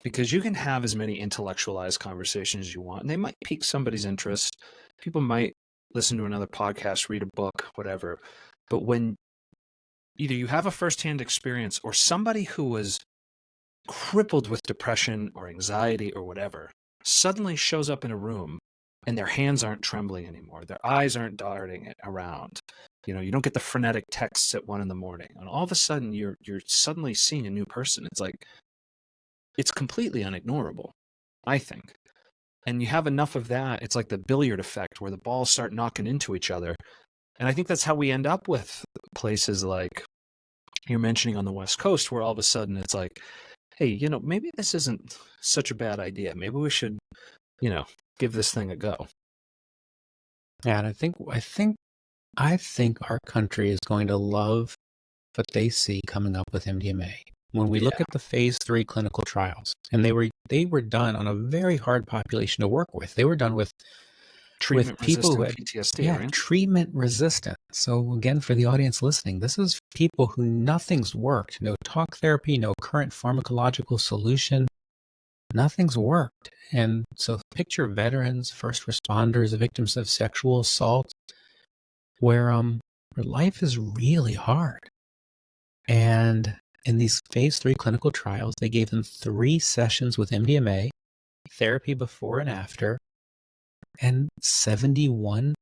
Because you can have as many intellectualized conversations as you want, and they might pique somebody's interest. People might listen to another podcast, read a book, whatever. But when either you have a firsthand experience or somebody who was crippled with depression or anxiety or whatever suddenly shows up in a room and their hands aren't trembling anymore, their eyes aren't darting around. You don't get the frenetic texts at 1 a.m, and all of a sudden you're suddenly seeing a new person. It's like, it's completely unignorable, I think. And you have enough of that, it's like the billiard effect where the balls start knocking into each other. And I think that's how we end up with places like you're mentioning on the West Coast, where all of a sudden it's like, hey, maybe this isn't such a bad idea. Maybe we should, give this thing a go. Yeah, and I think our country is going to love what they see coming up with MDMA. When we look Yeah. at the phase 3 clinical trials, and they were done on a very hard population to work with. They were done with people who Treatment-resistant had, PTSD, yeah, right? treatment resistant. So again, for the audience listening, this is people who nothing's worked. No talk therapy, no current pharmacological solution. Nothing's worked. And so picture veterans, first responders, victims of sexual assault, where life is really hard. And in these phase 3 clinical trials, they gave them 3 sessions with MDMA, therapy before and after, and 71%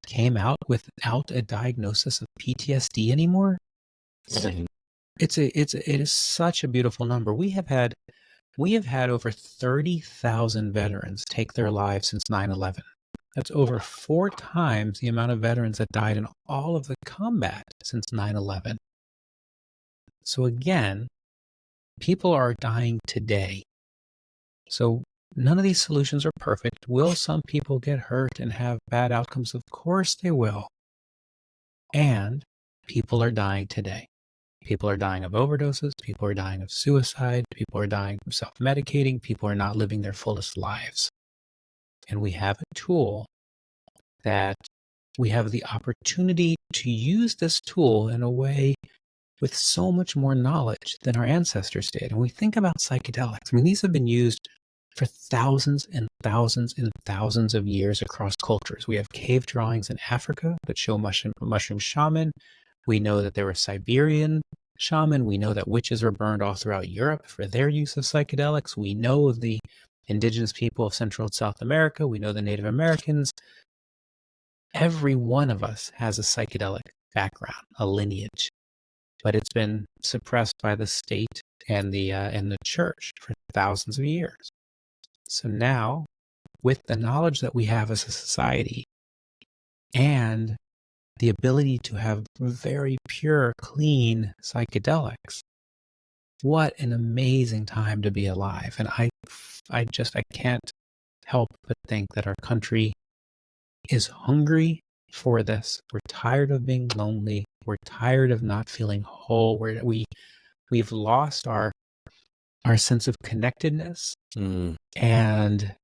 came out without a diagnosis of PTSD anymore. It is such a beautiful number. We have had over 30,000 veterans take their lives since 9/11. That's over 4 times the amount of veterans that died in all of the combat since 9/11. So again, people are dying today. So none of these solutions are perfect. Will some people get hurt and have bad outcomes? Of course they will. And people are dying today. People are dying of overdoses. People are dying of suicide. People are dying from self-medicating. People are not living their fullest lives. And we have a tool that we have the opportunity to use this tool in a way with so much more knowledge than our ancestors did. And we think about psychedelics. I mean, these have been used for thousands and thousands and thousands of years across cultures. We have cave drawings in Africa that show mushroom shaman. We know that there were Siberian shaman. We know that witches were burned all throughout Europe for their use of psychedelics. We know the indigenous people of Central and South America. We know the Native Americans. Every one of us has a psychedelic background, a lineage, but it's been suppressed by the state and the church for thousands of years. So now, with the knowledge that we have as a society and the ability to have very pure, clean psychedelics, what an amazing time to be alive. And I can't help but think that our country is hungry for this. We're tired of being lonely. We're tired of not feeling whole. We've lost our sense of connectedness, and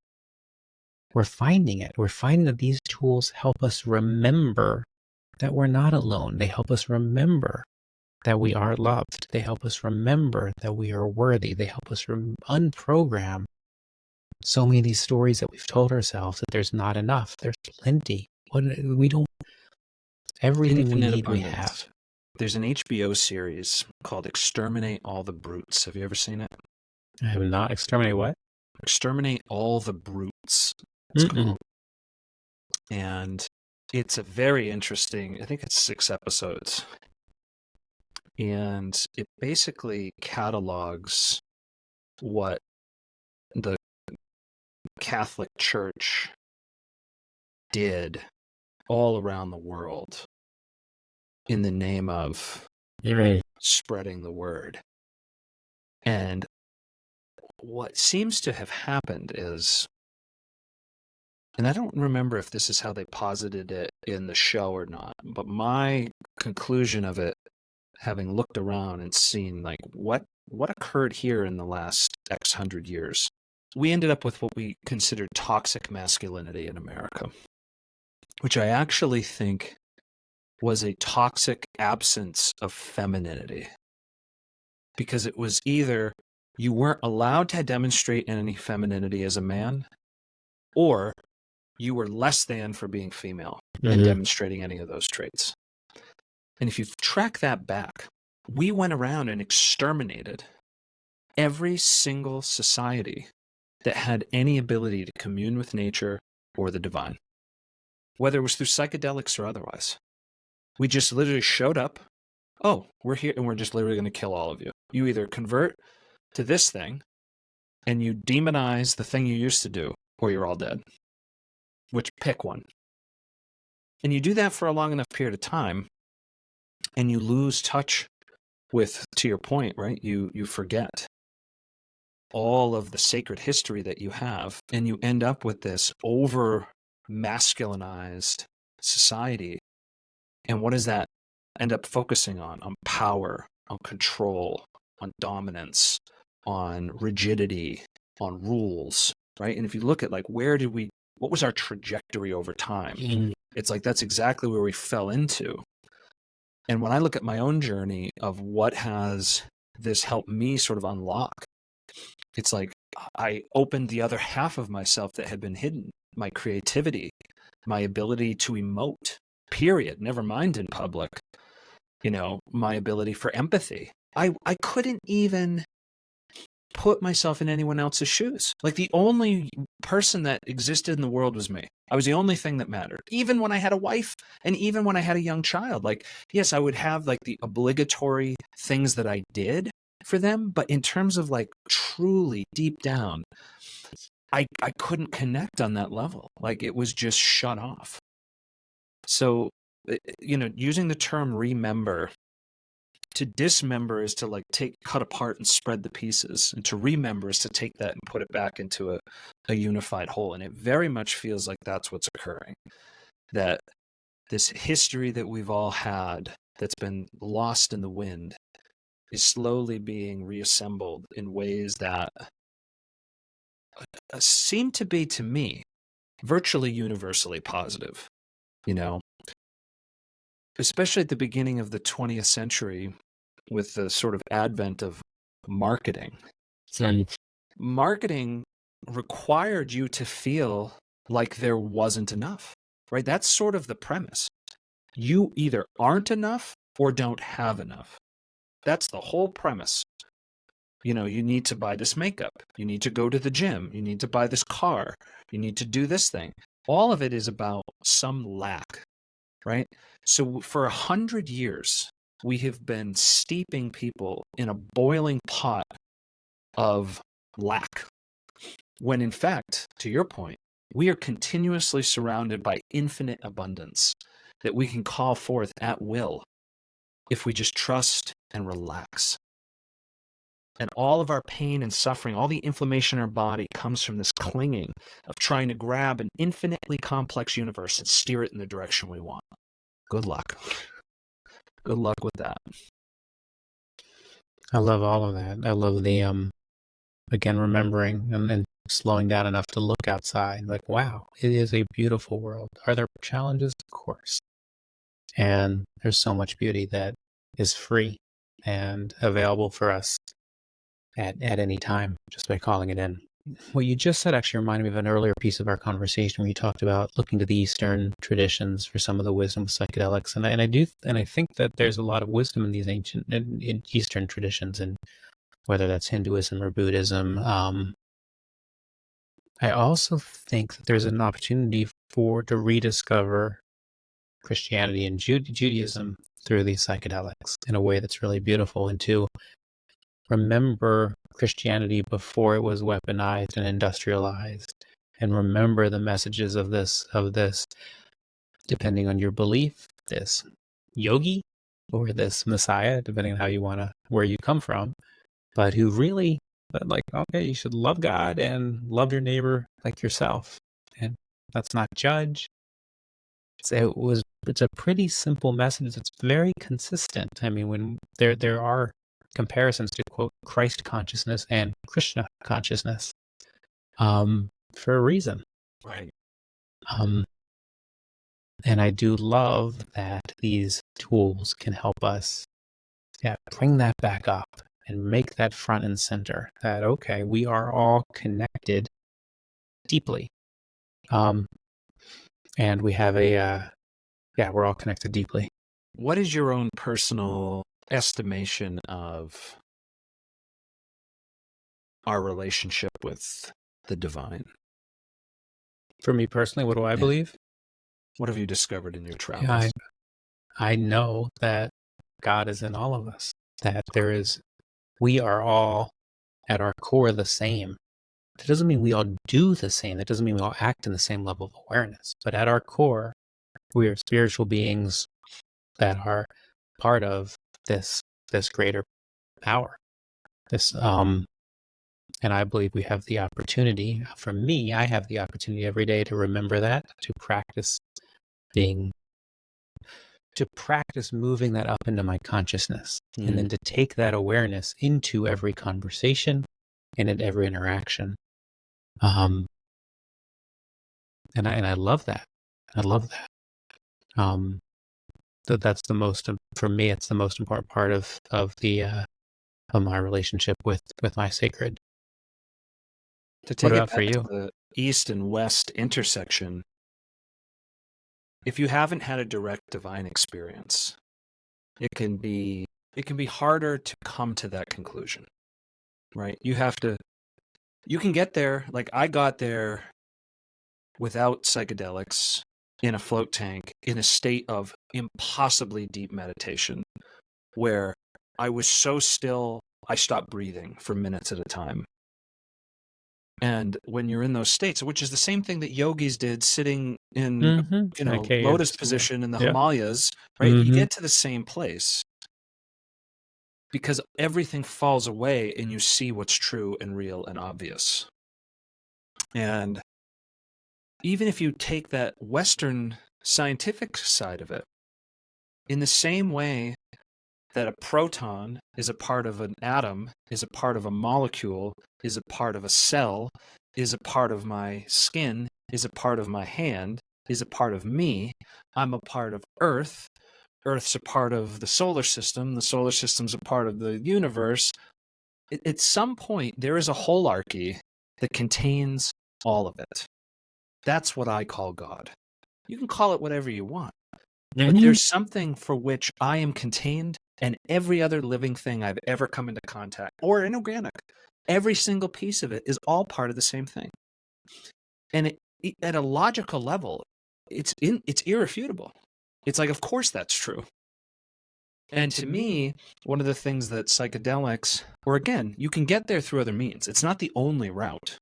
we're finding it. We're finding that these tools help us remember that we're not alone. They help us remember that we are loved. They help us remember that we are worthy. They help us unprogram so many of these stories that we've told ourselves that there's not enough. There's plenty. Everything we Infinite need, we abundance. have. There's an HBO series called Exterminate All the Brutes. Have you ever seen it? I have not. Exterminate what? Exterminate All the Brutes. It's called. And it's a very interesting, I think it's 6 episodes. And it basically catalogs what the Catholic Church did all around the world in the name of spreading the word. And what seems to have happened is, and I don't remember if this is how they posited it in the show or not, but my conclusion of it, having looked around and seen like what occurred here in the last X hundred years, we ended up with what we considered toxic masculinity in America, which I actually think was a toxic absence of femininity. Because it was either you weren't allowed to demonstrate any femininity as a man, or you were less than for being female and demonstrating any of those traits. And if you track that back, we went around and exterminated every single society that had any ability to commune with nature or the divine, whether it was through psychedelics or otherwise. We just literally showed up. Oh, we're here and we're just literally going to kill all of you. You either convert to this thing and you demonize the thing you used to do, or you're all dead. Which, pick one. And you do that for a long enough period of time, and you lose touch with, to your point, right? You forget all of the sacred history that you have, and you end up with this over masculinized society. And what does that end up focusing on? On power, on control, on dominance, on rigidity, on rules, right? And if you look at like, what was our trajectory over time? It's like, that's exactly where we fell into. And when I look at my own journey of what has this helped me sort of unlock, it's like I opened the other half of myself that had been hidden, my creativity, my ability to emote, period, never mind in public, my ability for empathy. I couldn't even put myself in anyone else's shoes. Like, the only person that existed in the world was me. I was the only thing that mattered. Even when I had a wife and even when I had a young child, like, yes, I would have like the obligatory things that I did for them. But in terms of like truly deep down, I couldn't connect on that level. Like, it was just shut off. So, using the term remember, to dismember is to like cut apart and spread the pieces, and to remember is to take that and put it back into a unified whole. And it very much feels like that's what's occurring, that this history that we've all had that's been lost in the wind is slowly being reassembled in ways that seem to be, to me, virtually universally positive, especially at the beginning of the 20th century with the sort of advent of marketing. Marketing required you to feel like there wasn't enough, right? That's sort of the premise. You either aren't enough or don't have enough. That's the whole premise. You need to buy this makeup. You need to go to the gym. You need to buy this car. You need to do this thing. All of it is about some lack, right? So for 100 years, we have been steeping people in a boiling pot of lack, when in fact, to your point, we are continuously surrounded by infinite abundance that we can call forth at will if we just trust and relax. And all of our pain and suffering, all the inflammation in our body comes from this clinging of trying to grab an infinitely complex universe and steer it in the direction we want. Good luck. Good luck with that. I love all of that. I love the, again, remembering and slowing down enough to look outside. Like, wow, it is a beautiful world. Are there challenges? Of course. And there's so much beauty that is free and available for us at any time just by calling it in. What you just said actually reminded me of an earlier piece of our conversation where you talked about looking to the Eastern traditions for some of the wisdom of psychedelics, and I think that there's a lot of wisdom in these ancient in Eastern traditions, and whether that's Hinduism or Buddhism. I also think that there's an opportunity to rediscover Christianity and Judaism through these psychedelics in a way that's really beautiful, and to remember Christianity before it was weaponized and industrialized, and remember the messages of this, depending on your belief, this yogi or this Messiah, depending on how you where you come from, but who really, like, okay, you should love God and love your neighbor like yourself, and let's not judge. It's a pretty simple message that's very consistent. I mean, when there are comparisons to, quote, Christ consciousness and Krishna consciousness, for a reason. Right. And I do love that these tools can help us, bring that back up and make that front and center, that, okay, we are all connected deeply. And we have we're all connected deeply. What is your own personal estimation of our relationship with the divine? For me personally, what do I believe? What have you discovered in your travels? I know that God is in all of us, that we are all at our core the same. That doesn't mean we all do the same. That doesn't mean we all act in the same level of awareness. But at our core, we are spiritual beings that are part of this greater power. And I believe we have the opportunity. For me, I have the opportunity every day to remember that, to practice moving that up into my consciousness, and then to take that awareness into every conversation and in every interaction. And I love that. I love that. That's the most, for me, it's the most important part of my relationship with my sacred. To take What it about for back to you? the East and West intersection, if you haven't had a direct divine experience, it can be harder to come to that conclusion, right? You can get there, like I got there without psychedelics, in a float tank, in a state of impossibly deep meditation, where I was so still, I stopped breathing for minutes at a time. And when you're in those states, which is the same thing that yogis did sitting in, lotus position in the Himalayas, right? You get to the same place because everything falls away and you see what's true and real and obvious. And even if you take that Western scientific side of it, in the same way that a proton is a part of an atom, is a part of a molecule, is a part of a cell, is a part of my skin, is a part of my hand, is a part of me. I'm a part of Earth. Earth's a part of the solar system. The solar system's a part of the universe. At some point, there is a holarchy that contains all of it. That's what I call God. You can call it whatever you want, but there's something for which I am contained, and every other living thing I've ever come into contact, or inorganic, every single piece of it is all part of the same thing. And at a logical level, it's irrefutable. It's like, of course that's true. And to me, one of the things that psychedelics, or again, you can get there through other means. It's not the only route.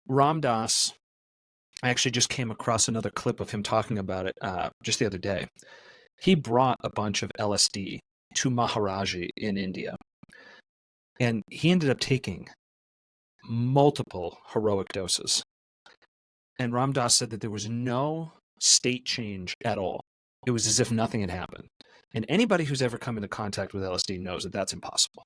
Ram Dass, I actually just came across another clip of him talking about it just the other day. He brought a bunch of LSD to Maharaji in India. And he ended up taking multiple heroic doses. And Ram Dass said that there was no state change at all. It was as if nothing had happened. And anybody who's ever come into contact with LSD knows that that's impossible,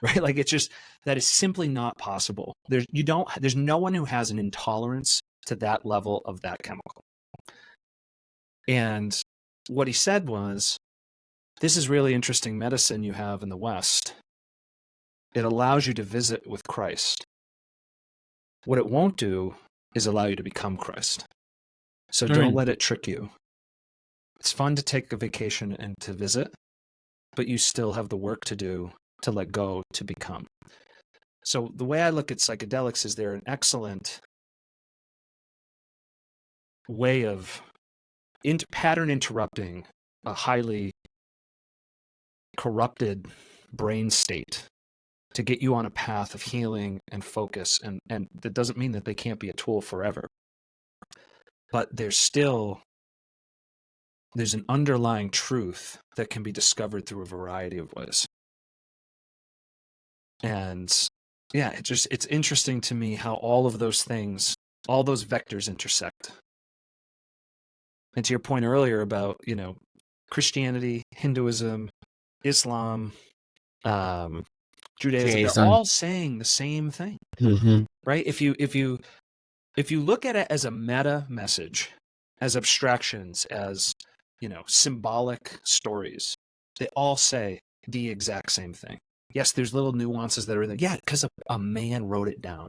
right? Like, it's just, that is simply not possible. There's no one who has an intolerance to that level of that chemical. And what he said was, this is really interesting medicine you have in the West. It allows you to visit with Christ. What it won't do is allow you to become Christ. So don't let it trick you. It's fun to take a vacation and to visit, but you still have the work to do to let go, to become. So the way I look at psychedelics is they're an excellent way of pattern interrupting a highly corrupted brain state to get you on a path of healing and focus. And that doesn't mean that they can't be a tool forever. But there's an underlying truth that can be discovered through a variety of ways. And yeah, it's interesting to me how all of those things, all those vectors intersect. And to your point earlier about, Christianity, Hinduism, Islam, Judaism, they're all saying the same thing, right? If you look at it as a meta message, as abstractions, as symbolic stories, they all say the exact same thing. Yes, there's little nuances that are there. Yeah, because a man wrote it down.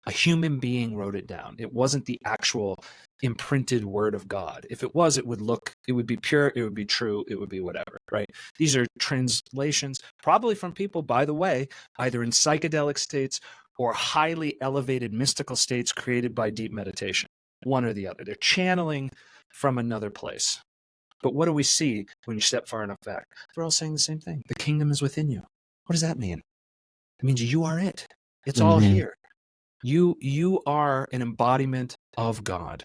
A human being wrote it down. It wasn't the actual imprinted word of God. If it was, it would be pure, it would be true, it would be whatever, right? These are translations, probably from people, by the way, either in psychedelic states or highly elevated mystical states created by deep meditation. One or the other. They're channeling from another place. But what do we see when you step far enough back? They're all saying the same thing. The kingdom is within you. What does that mean? It means you are it. It's all here. You are an embodiment of God.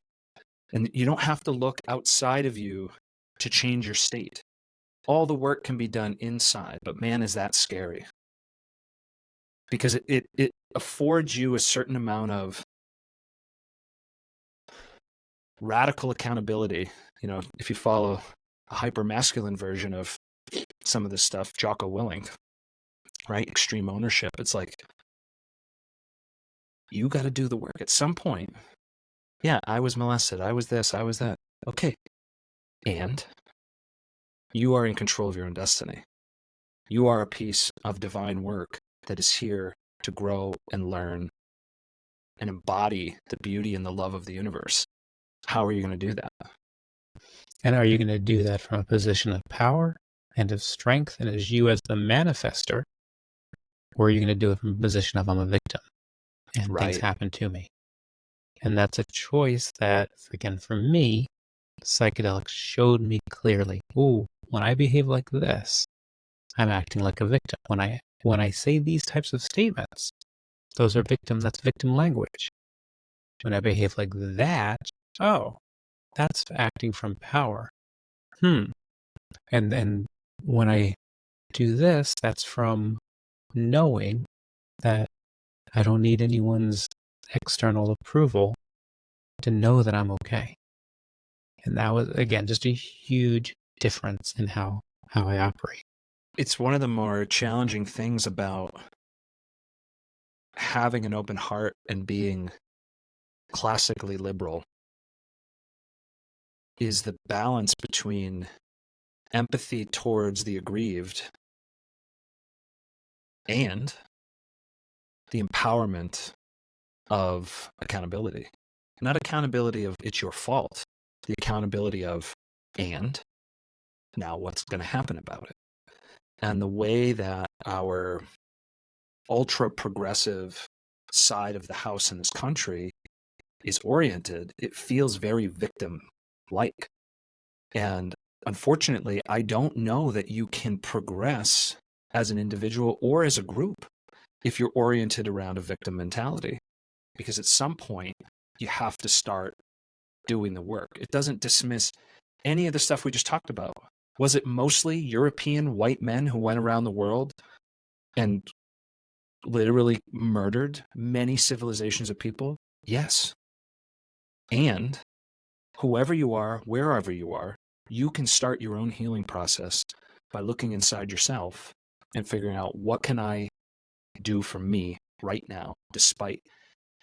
And you don't have to look outside of you to change your state. All the work can be done inside, but man, is that scary. Because it affords you a certain amount of radical accountability. You know, if you follow a hyper-masculine version of some of this stuff, Jocko Willink, right? Extreme ownership. It's like, you got to do the work. At some point, yeah, I was molested. I was this. I was that. Okay. And you are in control of your own destiny. You are a piece of divine work that is here to grow and learn and embody the beauty and the love of the universe. How are you going to do that? And are you going to do that from a position of power and of strength and as you as the manifester? Or are you going to do it from a position of I'm a victim and things happen to me? And that's a choice that, again, for me, psychedelics showed me clearly. Ooh, when I behave like this, I'm acting like a victim. When I say these types of statements, those are that's victim language. When I behave like that, oh, that's acting from power. And then when I do this, that's from knowing that I don't need anyone's external approval to know that I'm okay. And that was, again, just a huge difference in how I operate. It's one of the more challenging things about having an open heart and being classically liberal is the balance between empathy towards the aggrieved and the empowerment of accountability. Not accountability of it's your fault, the accountability of, and now what's going to happen about it? And the way that our ultra progressive side of the house in this country is oriented, it feels very victim like. And unfortunately, I don't know that you can progress as an individual or as a group if you're oriented around a victim mentality. Because at some point, you have to start doing the work. It doesn't dismiss any of the stuff we just talked about. Was it mostly European white men who went around the world and literally murdered many civilizations of people? Yes. And whoever you are, wherever you are, you can start your own healing process by looking inside yourself and figuring out, what can I do for me right now, despite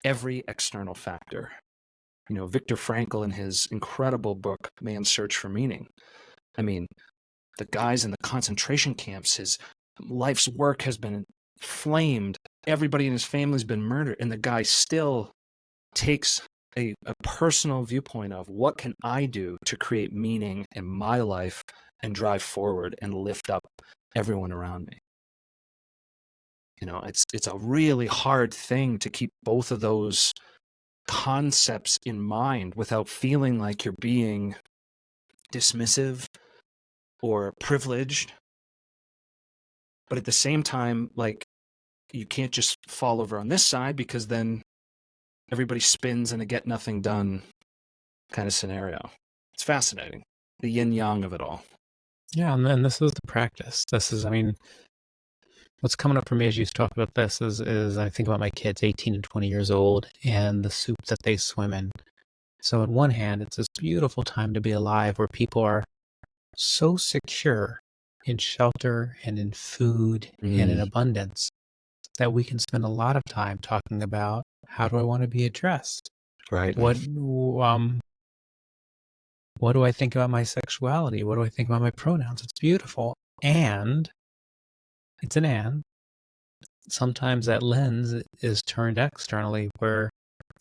every external factor? You know, Viktor Frankl, in his incredible book, Man's Search for Meaning, I mean, the guys in the concentration camps, his life's work has been flamed. Everybody in his family's been murdered. And the guy still takes a personal viewpoint of, what can I do to create meaning in my life and drive forward and lift up everyone around me? You know, it's a really hard thing to keep both of those concepts in mind without feeling like you're being dismissive or privileged. But at the same time, like, you can't just fall over on this side, because then everybody spins in a get nothing done kind of scenario. It's fascinating, the yin yang of it all. Yeah, and then this is the practice. This is, I mean, what's coming up for me as you talk about this is I think about my kids, 18 and 20 years old, and the soup that they swim in. So on one hand, it's this beautiful time to be alive where people are so secure in shelter and in food and in abundance that we can spend a lot of time talking about, how do I want to be addressed? Right. What do I think about my sexuality? What do I think about my pronouns? It's beautiful. And it's an and. Sometimes that lens is turned externally, where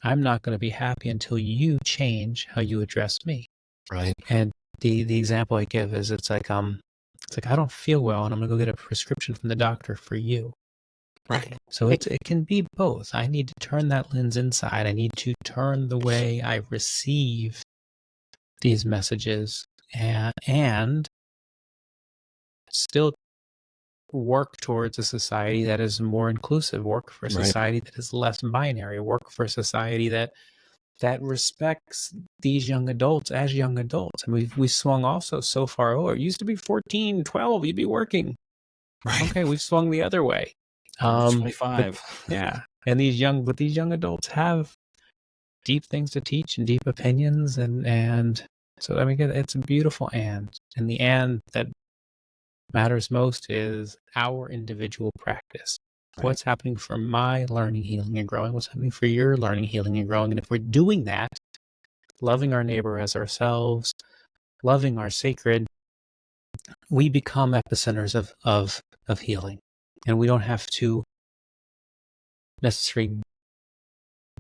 I'm not going to be happy until you change how you address me. Right. And the example I give is, it's like I don't feel well and I'm going to go get a prescription from the doctor for you. Right. So it can be both. I need to turn that lens inside. I need to turn the way I receive these messages and still work towards a society that is more inclusive, work for a Right. society that is less binary, work for a society that respects these young adults as young adults. And we swung also so far over. It used to be 14, 12, you'd be working. Right. Okay, we've swung the other way. There's But 25. yeah, and these young adults have deep things to teach and deep opinions, and so I mean it's a beautiful and the and that matters most is our individual practice. Right. What's happening for my learning, healing, and growing? What's happening for your learning, healing, and growing? And if we're doing that, loving our neighbor as ourselves, loving our sacred, we become epicenters of healing. And we don't have to necessarily,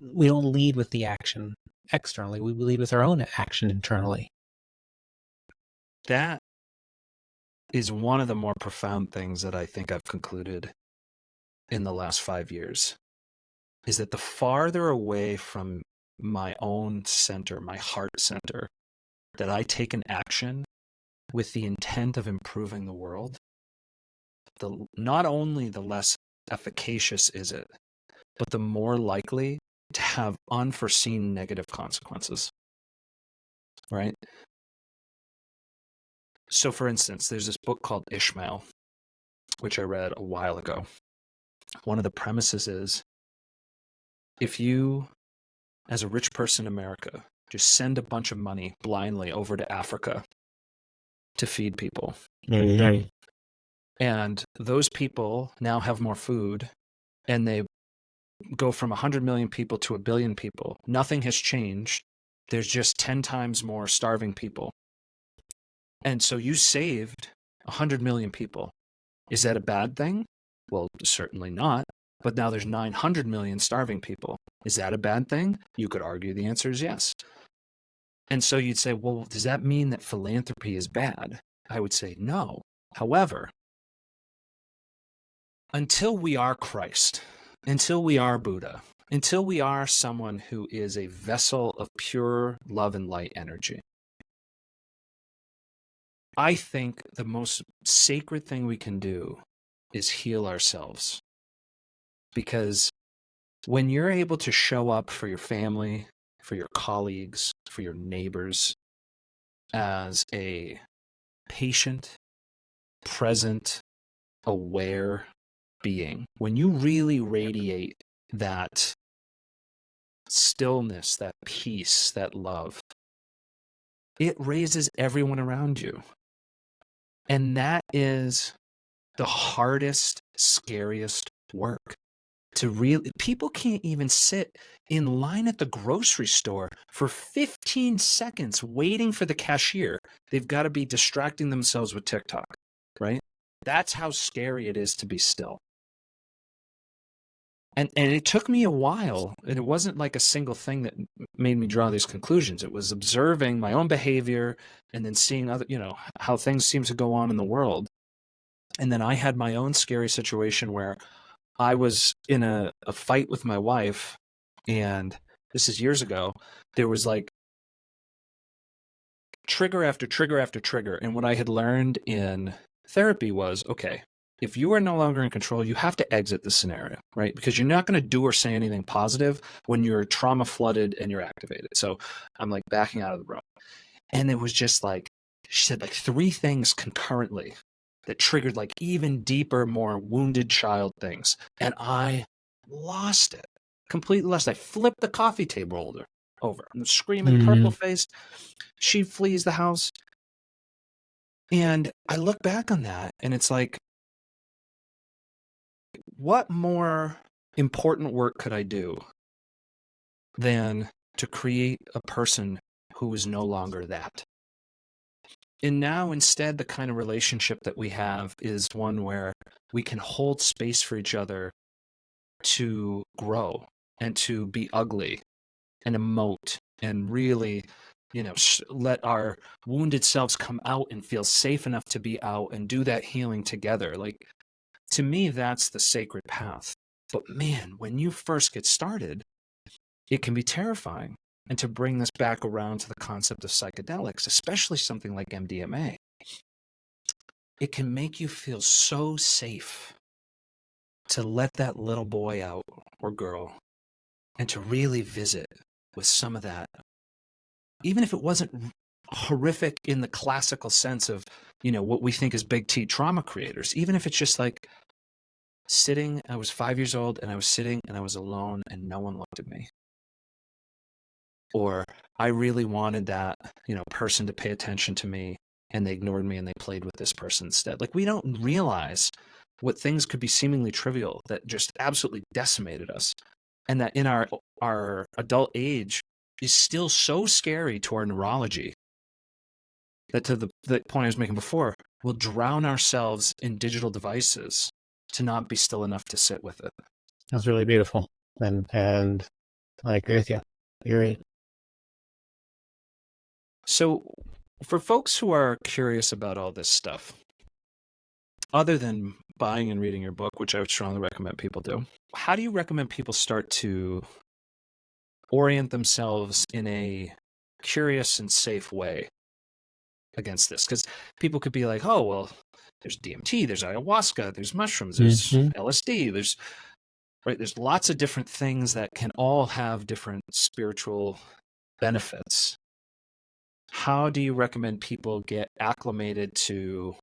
we don't lead with the action externally. We lead with our own action internally. That is one of the more profound things that I think I've concluded in the last 5 years, is that the farther away from my own center, my heart center, that I take an action with the intent of improving the world, not only the less efficacious is it, but the more likely to have unforeseen negative consequences, right? So for instance, there's this book called Ishmael, which I read a while ago. One of the premises is, if you, as a rich person in America, just send a bunch of money blindly over to Africa to feed people, and those people now have more food, and they go from 100 million people to 1 billion people. Nothing has changed. There's just 10 times more starving people. And so you saved 100 million people. Is that a bad thing? Well, certainly not. But now there's 900 million starving people. Is that a bad thing? You could argue the answer is yes. And so you'd say, well, does that mean that philanthropy is bad? I would say no. However, until we are Christ, until we are Buddha, until we are someone who is a vessel of pure love and light energy, I think the most sacred thing we can do is heal ourselves. Because when you're able to show up for your family, for your colleagues, for your neighbors as a patient, present, aware being, when you really radiate that stillness, that peace, that love, it raises everyone around you. And that is the hardest, scariest work. To really, people can't even sit in line at the grocery store for 15 seconds waiting for the cashier. They've got to be distracting themselves with TikTok, right? That's how scary it is to be still. And it took me a while, and it wasn't like a single thing that made me draw these conclusions. It was observing my own behavior and then seeing other, how things seem to go on in the world. And then I had my own scary situation where I was in a fight with my wife, and this is years ago. There was like trigger after trigger after trigger. And what I had learned in therapy was, okay, if you are no longer in control, you have to exit the scenario, right? Because you're not going to do or say anything positive when you're trauma flooded and you're activated. So I'm like backing out of the room. And it was just like, she said like 3 things concurrently that triggered like even deeper, more wounded child things. And I lost it, completely lost it. I flipped the coffee table over. I'm screaming, purple faced. She flees the house. And I look back on that and it's like, what more important work could I do than to create a person who is no longer that? And now instead, the kind of relationship that we have is one where we can hold space for each other to grow and to be ugly and emote and really, let our wounded selves come out and feel safe enough to be out and do that healing together. Like, to me, that's the sacred path. But man, when you first get started, it can be terrifying. And to bring this back around to the concept of psychedelics, especially something like MDMA, it can make you feel so safe to let that little boy out or girl and to really visit with some of that, even if it wasn't horrific in the classical sense of, what we think is big T trauma creators, even if it's just like sitting, I was 5 years old and I was sitting and I was alone and no one looked at me. Or I really wanted that, person to pay attention to me and they ignored me and they played with this person instead. Like, we don't realize what things could be seemingly trivial that just absolutely decimated us. And that in our adult age is still so scary to our neurology that, to the point I was making before, we'll drown ourselves in digital devices to not be still enough to sit with it. That's really beautiful. And I agree with you. You're right. So for folks who are curious about all this stuff, other than buying and reading your book, which I would strongly recommend people do, how do you recommend people start to orient themselves in a curious and safe way against this? Because people could be like, oh, well, there's DMT, there's ayahuasca, there's mushrooms, there's LSD, there's lots of different things that can all have different spiritual benefits. How do you recommend people get acclimated to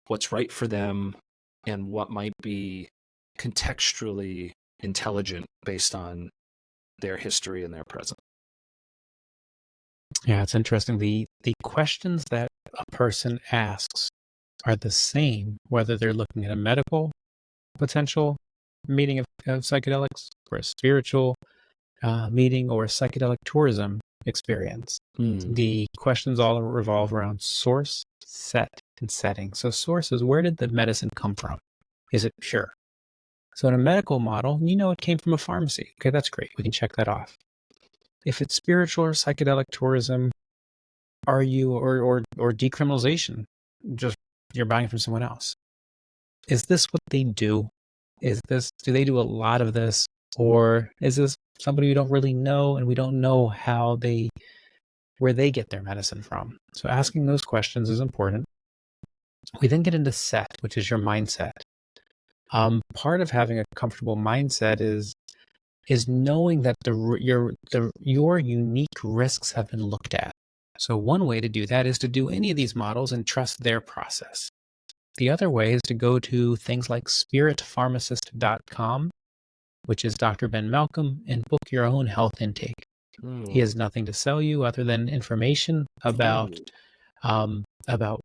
what's right for them and what might be contextually intelligent based on their history and their present? Yeah, it's interesting. The questions that a person asks are the same, whether they're looking at a medical potential meeting of psychedelics or a spiritual meeting or a psychedelic tourism experience. The questions all revolve around source, set, and setting. So source is, where did the medicine come from? Is it pure? So in a medical model, it came from a pharmacy. Okay, that's great. We can check that off. If it's spiritual or psychedelic tourism, are you, or decriminalization, just you're buying from someone else? Is this what they do? Do they do a lot of this? Or is this somebody we don't really know and we don't know where they get their medicine from? So asking those questions is important. We then get into set, which is your mindset. Part of having a comfortable mindset is knowing that your unique risks have been looked at. So one way to do that is to do any of these models and trust their process. The other way is to go to things like spiritpharmacist.com, which is Dr. Ben Malcolm, and book your own health intake. He has nothing to sell you other than information about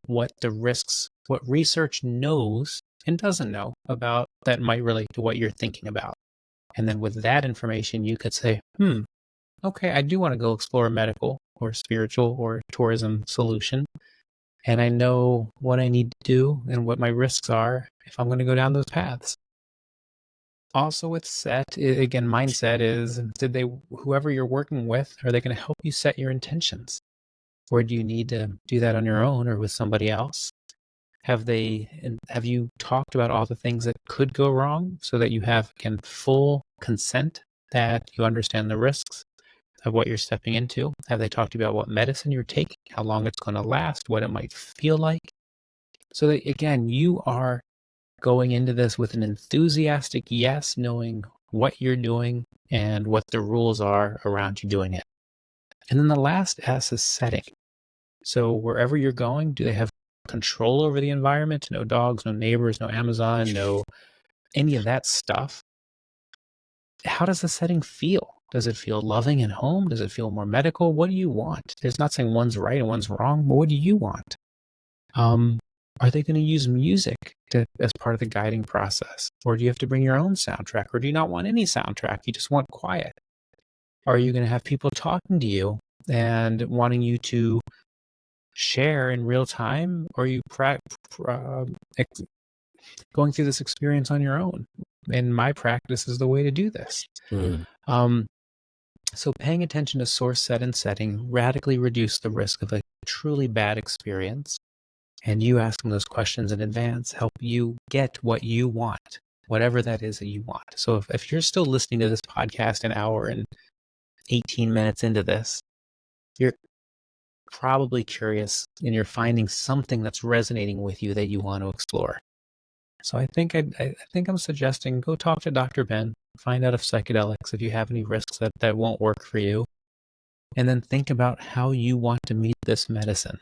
what the risks, what research knows and doesn't know about that might relate to what you're thinking about. And then with that information, you could say, okay, I do want to go explore a medical or spiritual or tourism solution. And I know what I need to do and what my risks are if I'm going to go down those paths. Also with set, again, mindset is, whoever you're working with, are they going to help you set your intentions? Or do you need to do that on your own or with somebody else? Have you talked about all the things that could go wrong so that you have, again, full consent that you understand the risks of what you're stepping into? Have they talked about what medicine you're taking, how long it's going to last, what it might feel like? So that, again, you are going into this with an enthusiastic yes, knowing what you're doing and what the rules are around you doing it. And then the last S is setting. So wherever you're going, do they have control over the environment? No dogs, no neighbors, no Amazon, no any of that stuff. How does the setting feel? Does it feel loving and home? Does it feel more medical? What do you want? It's not saying one's right and one's wrong, but what do you want? Are they going to use music as part of the guiding process? Or do you have to bring your own soundtrack? Or do you not want any soundtrack? You just want quiet? Are you going to have people talking to you and wanting you to share in real time? Or are you going through this experience on your own? And my practice is the way to do this. So paying attention to source, set, and setting radically reduce the risk of a truly bad experience. And you asking those questions in advance help you get what you want, whatever that is that you want. So if you're still listening to this podcast an hour and 18 minutes into this, probably curious and you're finding something that's resonating with you that you want to explore. So I think I think I'm suggesting go talk to Dr. Ben, find out if psychedelics, if you have any risks that won't work for you, and then think about how you want to meet this medicine.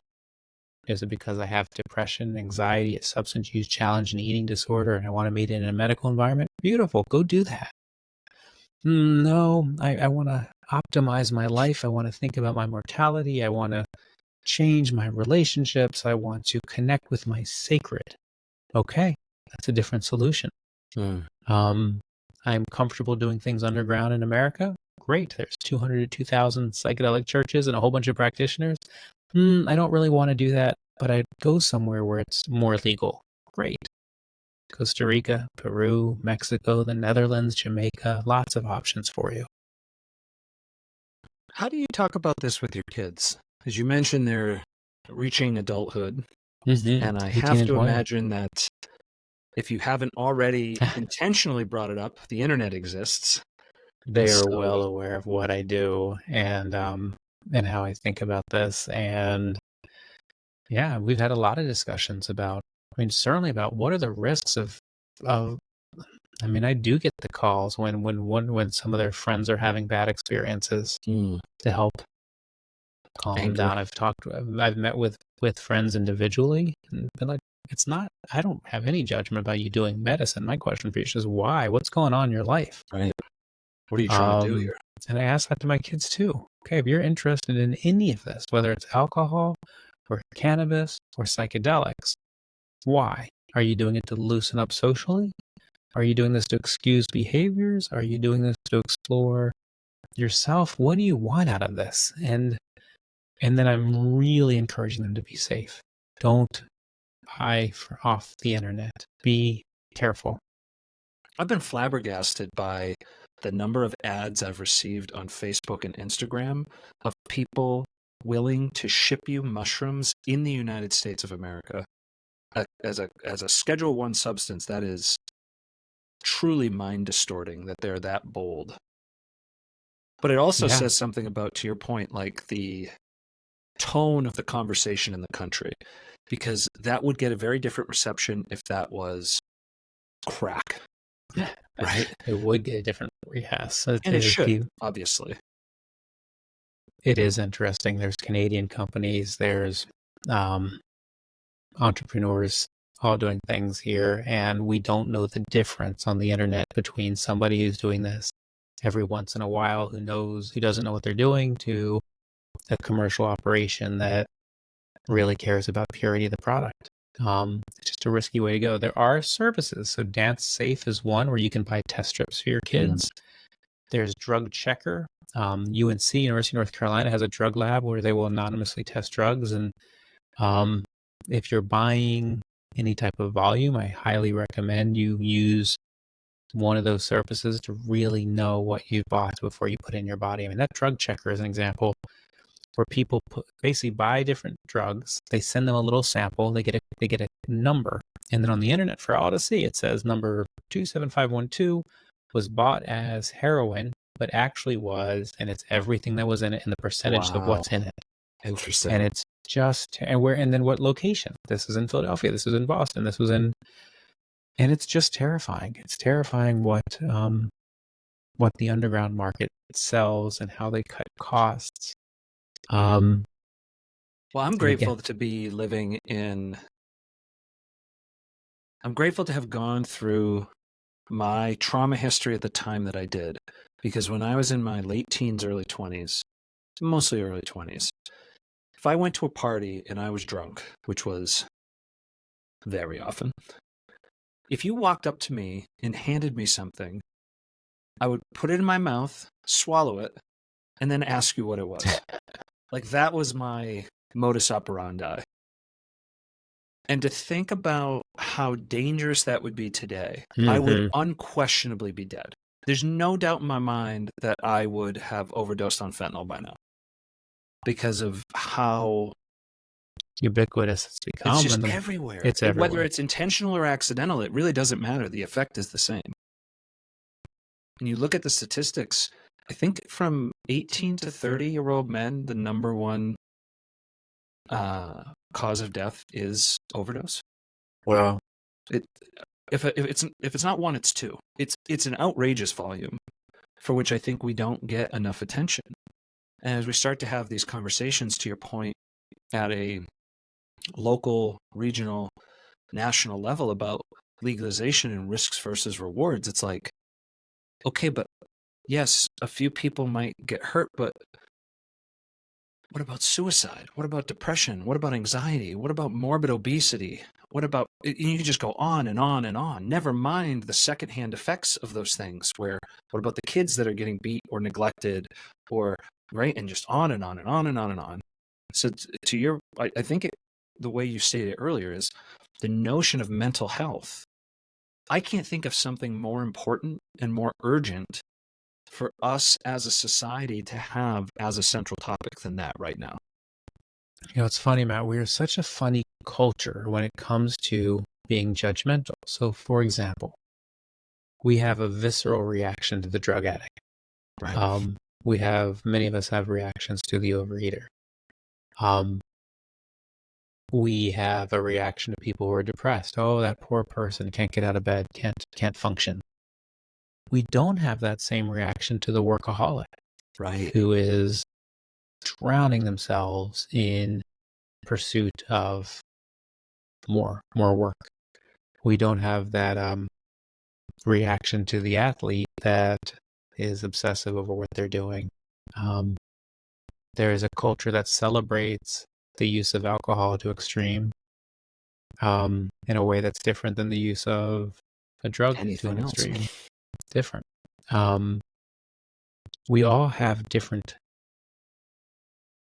Is it because I have depression, anxiety, a substance use challenge, an eating disorder, and I want to meet it in a medical environment? Beautiful, go do that. No, I want to optimize my life. I want to think about my mortality. I want to change my relationships. I want to connect with my sacred. Okay, that's a different solution. Mm. I'm comfortable doing things underground in America. Great. There's 200 to 2,000 psychedelic churches and a whole bunch of practitioners. I don't really want to do that, but I'd go somewhere where it's more legal. Great. Costa Rica, Peru, Mexico, the Netherlands, Jamaica, lots of options for you. How do you talk about this with your kids? As you mentioned, they're reaching adulthood, and I 18 have and to 20. imagine that if you haven't already intentionally brought it up, the internet exists. They are So, well aware of what I do and how I think about this. And yeah, we've had a lot of discussions about, I mean, certainly about what are the risks of I mean, I do get the calls when some of their friends are having bad experiences to help calm them anger. down. I've met with friends individually and been like, it's not, I don't have any judgment about you doing medicine. My question for you is just why? What's going on in your life? Right. What are you trying to do here? And I ask that to my kids too. Okay, if you're interested in any of this, whether it's alcohol or cannabis or psychedelics, why? Are you doing it to loosen up socially? Are you doing this to excuse behaviors? Are you doing this to explore yourself? What do you want out of this? And then I'm really encouraging them to be safe. Don't buy off the internet. Be careful. I've been flabbergasted by the number of ads I've received on Facebook and Instagram of people willing to ship you mushrooms in the United States of America as a Schedule 1 substance. That is truly mind distorting that they're that bold. But it also Yeah. says something about, to your point, like the tone of the conversation in the country, because that would get a very different reception if that was crack, right? It would get a different, yes. And it should, obviously. It is interesting. There's Canadian companies, there's entrepreneurs all doing things here, and we don't know the difference on the internet between somebody who's doing this every once in a while who doesn't know what they're doing to a commercial operation that really cares about purity of the product. It's just a risky way to go. There are services. So Dance Safe is one where you can buy test strips for your kids. There's Drug Checker. UNC, University of North Carolina, has a drug lab where they will anonymously test drugs. And if you're buying any type of volume, I highly recommend you use one of those services to really know what you've bought before you put in your body. I mean, that Drug Checker is an example where people basically buy different drugs. They send them a little sample. They get a number, and then on the internet for all to see, it says number 27512 was bought as heroin, but actually was, and it's everything that was in it and the percentage of what's in it. Interesting. And it's just and then what location? This is in Philadelphia. This is in Boston. This was in, and it's just terrifying. It's terrifying what the underground market sells and how they cut costs. Well, I'm grateful again, to be living in. I'm grateful to have gone through my trauma history at the time that I did, because when I was in my late teens, early 20s, mostly early 20s, if I went to a party and I was drunk, which was very often, if you walked up to me and handed me something, I would put it in my mouth, swallow it, and then ask you what it was. Like, that was my modus operandi. And to think about how dangerous that would be today, I would unquestionably be dead. There's no doubt in my mind that I would have overdosed on fentanyl by now because of how ubiquitous it's become. it's just everywhere. It's everywhere. Whether it's intentional or accidental, it really doesn't matter. The effect is the same. And you look at the statistics, I think from 18 to 30-year-old men, the number one cause of death is overdose. Well, It, if it's not one, it's two. It's an outrageous volume for which I think we don't get enough attention. And as we start to have these conversations, to your point, at a local, regional, national level about legalization and risks versus rewards, it's like, okay, but yes, a few people might get hurt, but what about suicide? What about depression? What about anxiety? What about morbid obesity? What about, you can just go on and on and on. Never mind the secondhand effects of those things, where what about the kids that are getting beat or neglected, or, right? And just on and on and on and on and on. So to your, I think the way you stated it earlier is the notion of mental health. I can't think of something more important and more urgent for us as a society to have as a central topic than that right now. it's funny, Matt. We are such a funny culture when it comes to being judgmental. So, for example, we have a visceral reaction to the drug addict. Right. Many of us have reactions to the overeater. We have a reaction to people who are depressed. Oh, that poor person can't get out of bed, can't function. We don't have that same reaction to the workaholic, Right. who is drowning themselves in pursuit of more work. We don't have that reaction to the athlete that is obsessive over what they're doing. There is a culture that celebrates the use of alcohol to extreme, in a way that's different than the use of a drug to Anything an else? extreme. Different. We all have different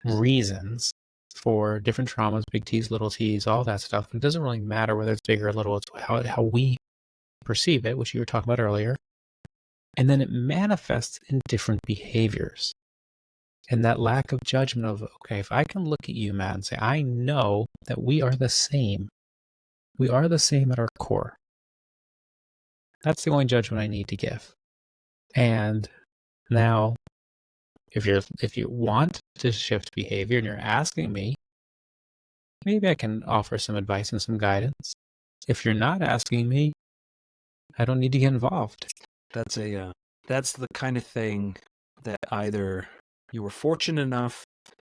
reasons for different traumas, big T's, little t's, all that stuff. It doesn't really matter whether it's big or little. It's how we perceive it, which you were talking about earlier. And then it manifests in different behaviors. And that lack of judgment of, okay, if I can look at you, Matt, and say, I know that we are the same. We are the same at our core. That's the only judgment I need to give. And now, if you want to shift behavior and you're asking me, maybe I can offer some advice and some guidance. If you're not asking me, I don't need to get involved. That's the kind of thing that either you were fortunate enough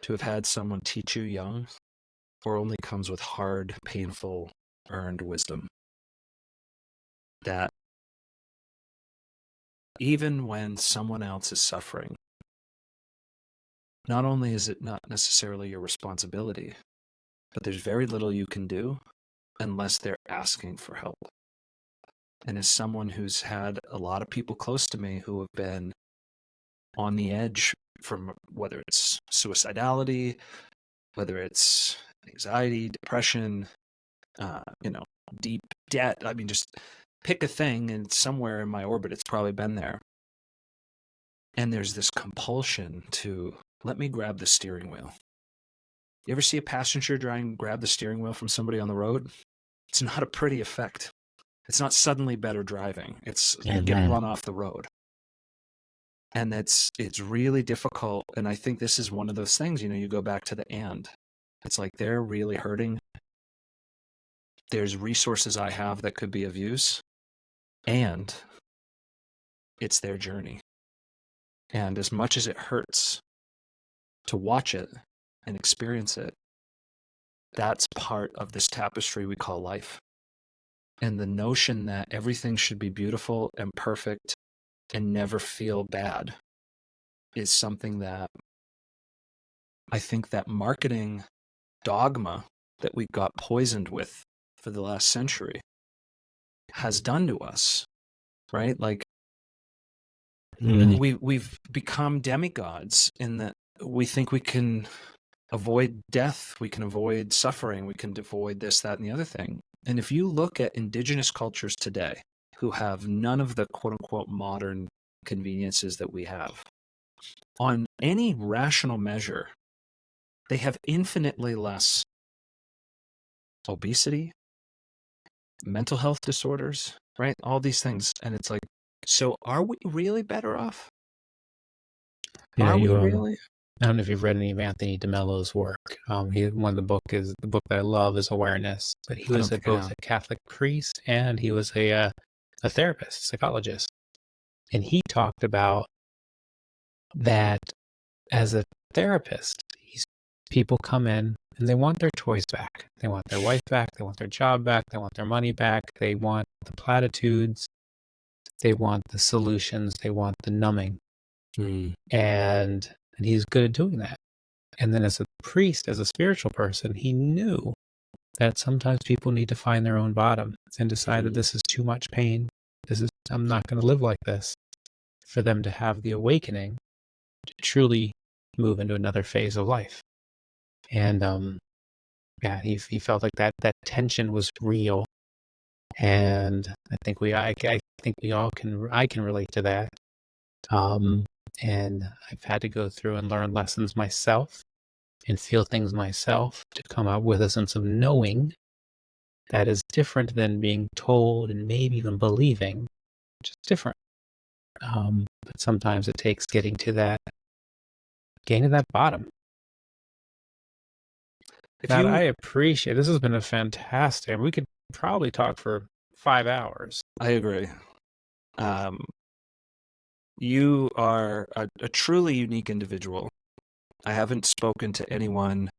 to have had someone teach you young, or only comes with hard, painful, earned wisdom. That even when someone else is suffering, not only is it not necessarily your responsibility, but there's very little you can do unless they're asking for help. And as someone who's had a lot of people close to me who have been on the edge from whether it's suicidality, whether it's anxiety, depression, deep debt. I mean, just pick a thing, and somewhere in my orbit, it's probably been there. And there's this compulsion to let me grab the steering wheel. You ever see a passenger try and grab the steering wheel from somebody on the road? It's not a pretty effect. It's not suddenly better driving. It's get run off the road. And it's really difficult. And I think this is one of those things, you go back to the and. It's like they're really hurting. There's resources I have that could be of use. And it's their journey. And as much as it hurts to watch it and experience it, that's part of this tapestry we call life. And the notion that everything should be beautiful and perfect and never feel bad is something that I think that marketing dogma that we got poisoned with for the last century has done to us, right? Like we've become demigods in that we think we can avoid death, we can avoid suffering, we can avoid this, that, and the other thing. And if you look at indigenous cultures today who have none of the quote unquote modern conveniences that we have, on any rational measure, they have infinitely less obesity, mental health disorders, right? All these things. And it's like, so are we really better off? Yeah, Are we really? I don't know if you've read any of Anthony DeMello's work. The book that I love is Awareness. But he I was don't think I both have. a Catholic priest and he was a therapist, psychologist, and he talked about that as a therapist. People come in and they want their toys back. They want their wife back. They want their job back. They want their money back. They want the platitudes. They want the solutions. They want the numbing. Mm. And he's good at doing that. And then as a priest, as a spiritual person, he knew that sometimes people need to find their own bottom and decide that this is too much pain. I'm not going to live like this, for them to have the awakening to truly move into another phase of life. And he felt like that tension was real, and I think I think I can relate to that. And I've had to go through and learn lessons myself and feel things myself to come up with a sense of knowing that is different than being told and maybe even believing, which is different. But sometimes it takes getting to that bottom. Matt, I appreciate this. Has been a fantastic. We could probably talk for 5 hours. I agree. You are a truly unique individual. I haven't spoken to anyone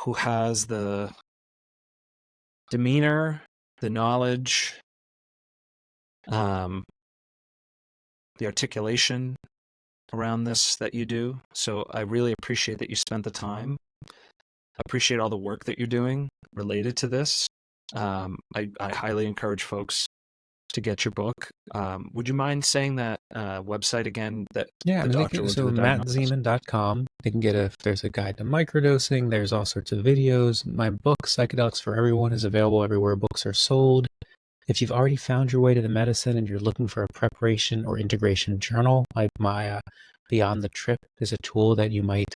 who has the demeanor, the knowledge, the articulation around this that you do. So I really appreciate that you spent the time. I appreciate all the work that you're doing related to this. I highly encourage folks to get your book. Would you mind saying that website again? That the doctor will do the mattzemon.com. They can get there's a guide to microdosing. There's all sorts of videos. My book, Psychedelics for Everyone, is available everywhere books are sold. If you've already found your way to the medicine and you're looking for a preparation or integration journal, my Beyond the Trip is a tool that you might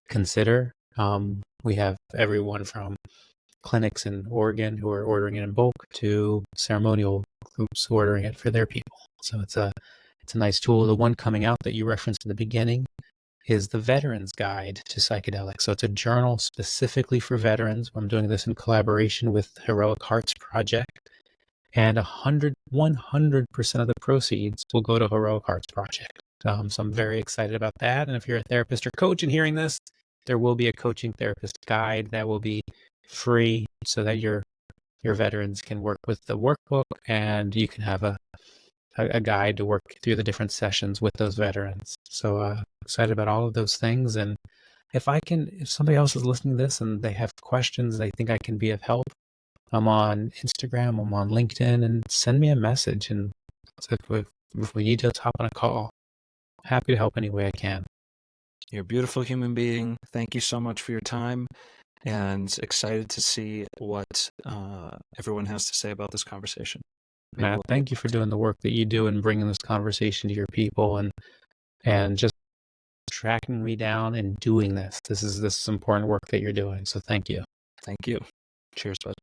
consider. We have everyone from clinics in Oregon who are ordering it in bulk to ceremonial groups ordering it for their people. So it's a nice tool. The one coming out that you referenced in the beginning is the Veterans Guide to Psychedelics. So it's a journal specifically for veterans. I'm doing this in collaboration with Heroic Hearts Project. And 100% of the proceeds will go to Heroic Hearts Project. So I'm very excited about that. And if you're a therapist or coach and hearing this, there will be a coaching therapist guide that will be free so that your veterans can work with the workbook and you can have a guide to work through the different sessions with those veterans. So excited about all of those things. And if somebody else is listening to this and they have questions, they think I can be of help, I'm on Instagram, I'm on LinkedIn, and send me a message. And if we need to hop on a call, happy to help any way I can. You're a beautiful human being. Thank you so much for your time, and excited to see what everyone has to say about this conversation. Matt, thank you for doing the work that you do and bringing this conversation to your people and just tracking me down and doing this. This is important work that you're doing. So thank you. Thank you. Cheers, bud.